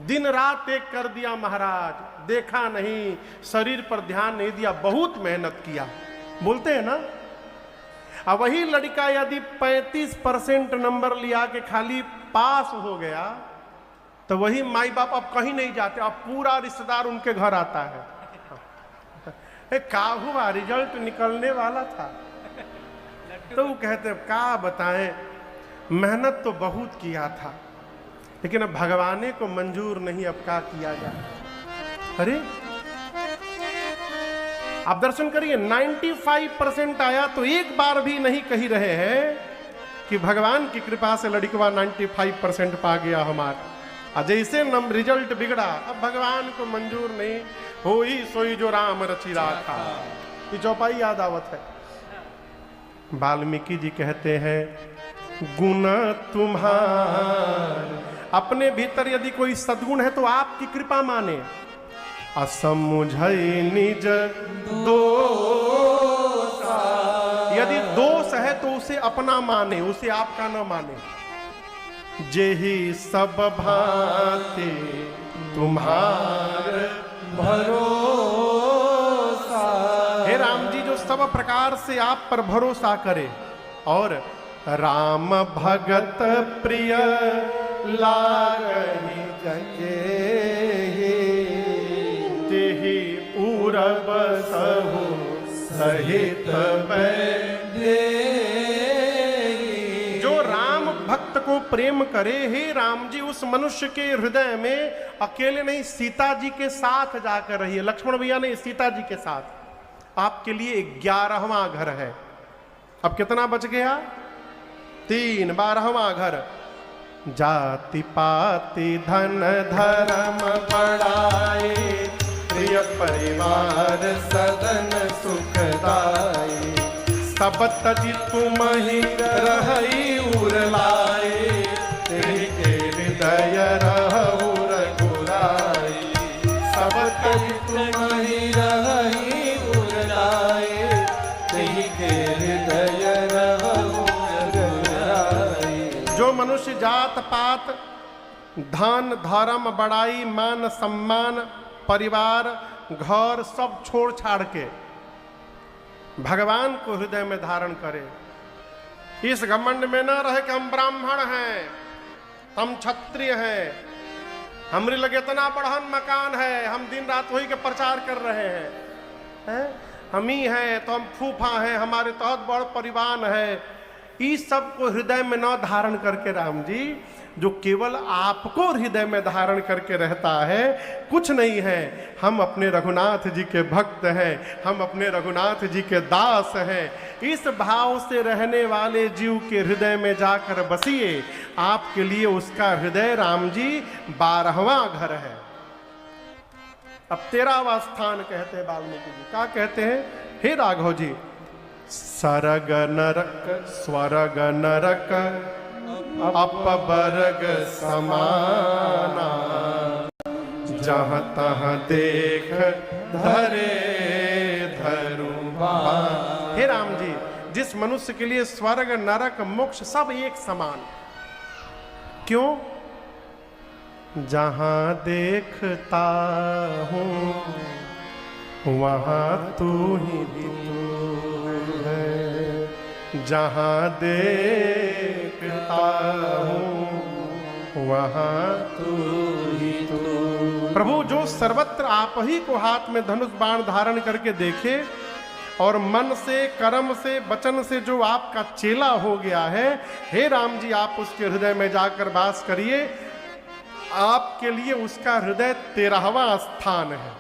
दिन रात एक कर दिया महाराज, देखा नहीं, शरीर पर ध्यान नहीं दिया, बहुत मेहनत किया, बोलते हैं ना। अब वही लड़का यदि 35% नंबर लिया के खाली पास हो गया, तो वही माई बाप अब कहीं नहीं जाते, अब पूरा रिश्तेदार उनके घर आता है। का हुआ, रिजल्ट निकलने वाला था, तो वो कहते का बताएं, मेहनत तो बहुत किया था, लेकिन अब भगवाने को मंजूर नहीं, अब क्या किया जाए। अरे आप दर्शन करिए, 95% आया तो एक बार भी नहीं कही रहे हैं कि भगवान की कृपा से लड़कवा 95% पा गया हमारा। जैसे रिजल्ट बिगड़ा, अब भगवान को मंजूर नहीं, हो ही सोई जो राम रचि राखा। ये चौपाई याद आवत है। वाल्मीकि जी कहते हैं, गुण तुम्हार, अपने भीतर यदि कोई सद्गुण है तो आपकी कृपा माने, असमुझै निज दोषा, यदि दोष है तो उसे अपना माने, उसे आपका न माने। जेहि सब भांति तुम्हार भरोसा, हे राम जी जो सब प्रकार से आप पर भरोसा करे, और राम भगत प्रिय लागहि जगे, तेहि पूरब सहु सहित जो राम भक्त को प्रेम करे, हे राम जी उस मनुष्य के हृदय में अकेले नहीं, सीता जी के साथ जाकर रहिए। लक्ष्मण भैया ने सीता जी के साथ आपके लिए 11वां घर है। अब कितना बच गया? 3, 12वां घर। जाति पाति धन धर्म बढ़ाए, प्रिय परिवार सदन सुखदाई, सब तजि तुम ही रही उर लाए, तेहि के हृदय रहु रघुराई, सब तजि तुम ही रही उर लाए, तेहि के हृदय रहु रघुराई। जो मनुष्य जात पात धन धर्म बड़ाई मान सम्मान परिवार घर सब छोड़ छाड़ के भगवान को हृदय में धारण करे, इस घमंड में ना रहे कि हम ब्राह्मण हैं, हम क्षत्रिय हैं, हमरे लगे इतना बढ़न मकान है, हम दिन रात वही के प्रचार कर रहे हैं, हम ही हैं तो हम फूफा हैं, हमारे तहत बड़ परिवार है। इस सब को हृदय में न धारण करके राम जी, जो केवल आपको हृदय में धारण करके रहता है, कुछ नहीं है। हम अपने रघुनाथ जी के भक्त हैं, हम अपने रघुनाथ जी के दास हैं। इस भाव से रहने वाले जीव के हृदय में जाकर बसिए, आपके लिए उसका हृदय राम जी 12वां घर है। अब 13वां स्थान कहते हैं वाल्मीकि जी। क्या कहते हैं? हे राघव जी, सरग नरक स्वर्ग नरक अपवर्ग समाना, जहाँ तहाँ देख धरे धरुबा। हे राम जी, जिस मनुष्य के लिए स्वर्ग नरक मोक्ष सब एक समान, क्यों? जहाँ देखता हूँ वहाँ तू ही तू है, जहाँ देखता हूँ वहाँ तू ही तू। प्रभु जो सर्वत्र आप ही को हाथ में धनुष बाण धारण करके देखे और मन से, कर्म से, वचन से जो आपका चेला हो गया है, हे राम जी आप उसके हृदय में जाकर वास करिए। आपके लिए उसका हृदय 13वां स्थान है।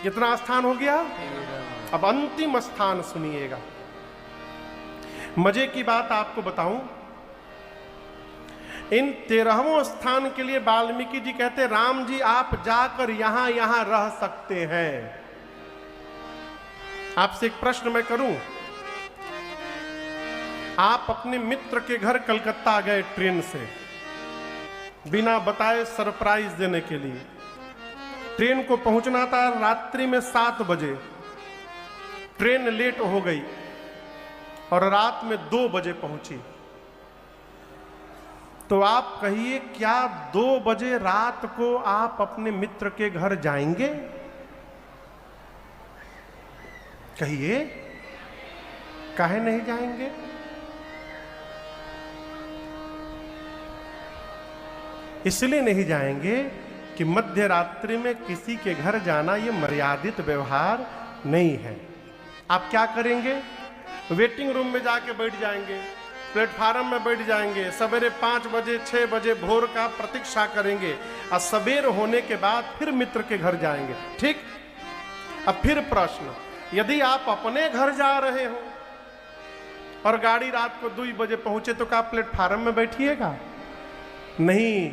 कितना स्थान हो गया? अब अंतिम स्थान सुनिएगा। मजे की बात आपको बताऊं, इन 13वें स्थान के लिए वाल्मीकि जी कहते, राम जी आप जाकर यहां यहां रह सकते हैं। आपसे एक प्रश्न मैं करूं, आप अपने मित्र के घर कलकत्ता गए ट्रेन से, बिना बताए सरप्राइज देने के लिए। ट्रेन को पहुंचना था रात्रि में 7 बजे, ट्रेन लेट हो गई और रात में 2 बजे पहुंची। तो आप कहिए, क्या 2 बजे रात को आप अपने मित्र के घर जाएंगे? कहिए, काहे नहीं जाएंगे? इसलिए नहीं जाएंगे कि मध्य रात्रि में किसी के घर जाना ये मर्यादित व्यवहार नहीं है। आप क्या करेंगे? वेटिंग रूम में जाके बैठ जाएंगे, प्लेटफार्म में बैठ जाएंगे, सवेरे 5 बजे 6 बजे भोर का प्रतीक्षा करेंगे और सवेर होने के बाद फिर मित्र के घर जाएंगे। ठीक। अब फिर प्रश्न, यदि आप अपने घर जा रहे हो और गाड़ी रात को 2 बजे पहुंचे तो क्या प्लेटफार्म में बैठिएगा? नहीं।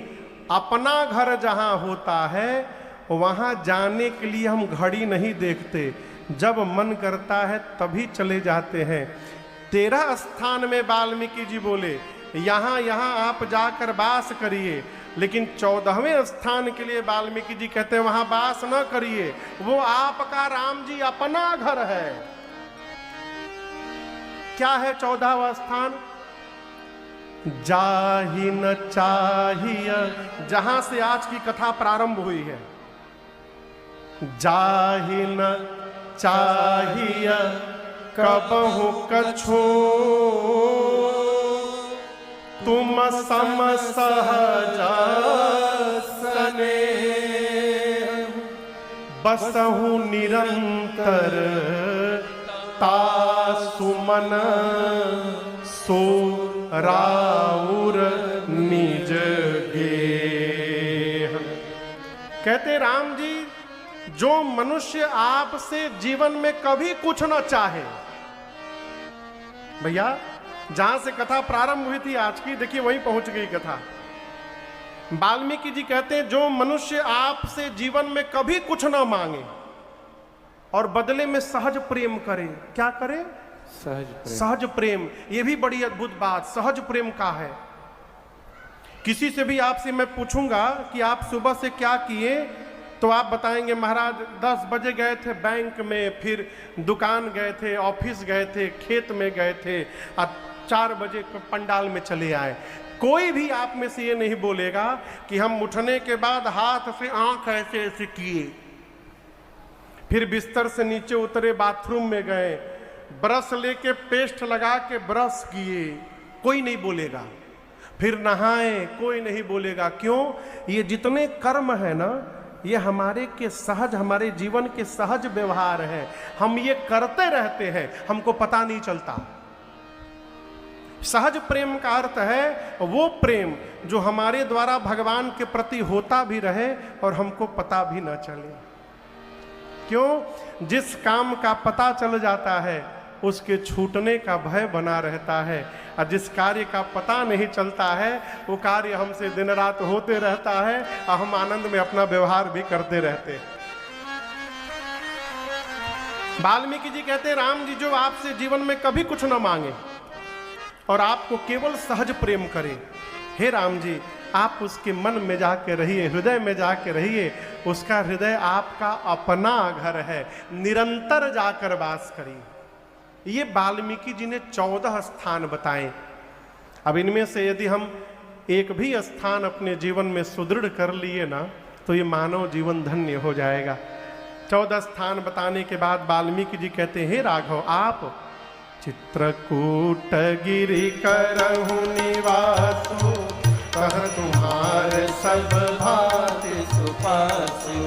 अपना घर जहां होता है वहां जाने के लिए हम घड़ी नहीं देखते, जब मन करता है तभी चले जाते हैं। 13 स्थान में वाल्मीकि जी बोले यहां यहां आप जाकर वास करिए, लेकिन 14वें स्थान के लिए वाल्मीकि जी कहते हैं वहां वास न करिए, वो आपका राम जी अपना घर है। क्या है 14वां स्थान? जाहि न चाहिए, जहां से आज की कथा प्रारंभ हुई है। जाहि न चाहिए कबहु कछो, तुम सम सहज सने, बसहु निरंतर तासुमन, सो राउर निज गेह। कहते राम जी, जो मनुष्य आपसे जीवन में कभी कुछ न चाहे, भैया जहां से कथा प्रारंभ हुई थी आज की, देखिए वहीं पहुंच गई कथा। वाल्मीकि जी कहते हैं जो मनुष्य आपसे जीवन में कभी कुछ न मांगे और बदले में सहज प्रेम करे। क्या करे? सहज प्रेम। ये भी बड़ी अद्भुत बात सहज प्रेम का है। किसी से भी आपसे मैं पूछूंगा कि आप सुबह से क्या किए, तो आप बताएंगे महाराज 10 बजे गए थे बैंक में, फिर दुकान गए थे, ऑफिस गए थे, खेत में गए थे और 4 बजे पंडाल में चले आए। कोई भी आप में से ये नहीं बोलेगा कि हम उठने के बाद हाथ से आंख ऐसे ऐसे किए, फिर बिस्तर से नीचे उतरे, बाथरूम में गए, ब्रश लेके पेस्ट लगा के ब्रश किए, कोई नहीं बोलेगा। फिर नहाए, कोई नहीं बोलेगा। क्यों? ये जितने कर्म है ना, ये हमारे के सहज, हमारे जीवन के सहज व्यवहार है। हम ये करते रहते हैं, हमको पता नहीं चलता। सहज प्रेम का अर्थ है वो प्रेम जो हमारे द्वारा भगवान के प्रति होता भी रहे और हमको पता भी न चले। क्यों? जिस काम का पता चल जाता है उसके छूटने का भय बना रहता है, और जिस कार्य का पता नहीं चलता है वो कार्य हमसे दिन रात होते रहता है और हम आनंद में अपना व्यवहार भी करते रहते हैं। वाल्मीकि जी कहते हैं, राम जी जो आपसे जीवन में कभी कुछ न मांगे और आपको केवल सहज प्रेम करे, हे राम जी आप उसके मन में जाके रहिए, हृदय में जाके रहिए। उसका हृदय आपका अपना घर है, निरंतर जाकर वास करिए। ये वाल्मीकि जी ने 14 स्थान बताए। अब इनमें से यदि हम एक भी स्थान अपने जीवन में सुदृढ़ कर लिए ना, तो ये मानव जीवन धन्य हो जाएगा। 14 स्थान बताने के बाद वाल्मीकि जी कहते हैं, हे राघव आप चित्रकूट गिरि करहु निवासु, कह तुम्हार सब भांति सुपासु,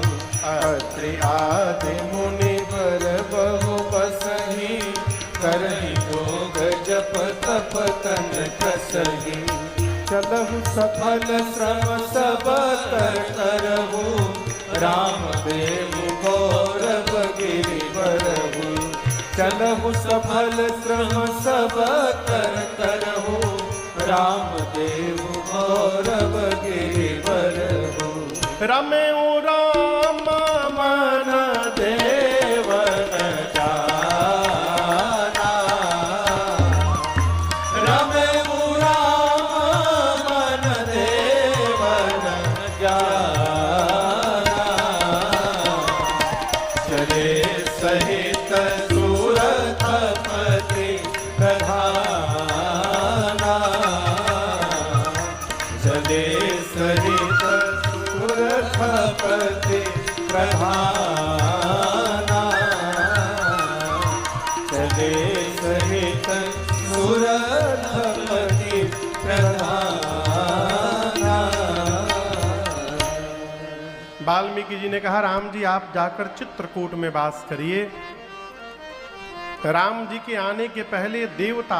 अत्रि आदि मुनिवर बहु बसहि, करहि योग जप तप तन कसहि, चलहु सफल श्रम सब कर करहु, राम देव गौरव गिरिवरहु, चलहु सफल श्रम सब कर करहु, राम देव गौरव गिरिवरहु, रमेउ राम मन देव न जाना, रमेउ राम मन देव न जाना, चले सहित सूरथपति प्रधाना, चले सहित सूरथपति प्रधाना, चले सहित सूरथपति प्रधाना। वाल्मीकि जी ने कहा, राम जी आप जाकर चित्रकूट में वास करिए। राम जी के आने के पहले देवता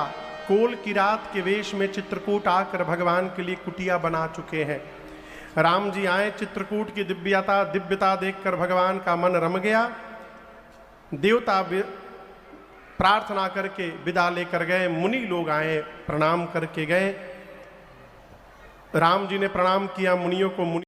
कोल की रात के वेश में चित्रकूट आकर भगवान के लिए कुटिया बना चुके हैं। राम जी आए, चित्रकूट की दिव्यता देखकर भगवान का मन रम गया। देवता प्रार्थना करके विदा लेकर गए, मुनि लोग आए, प्रणाम करके गए। राम जी ने प्रणाम किया मुनियों को। मुनि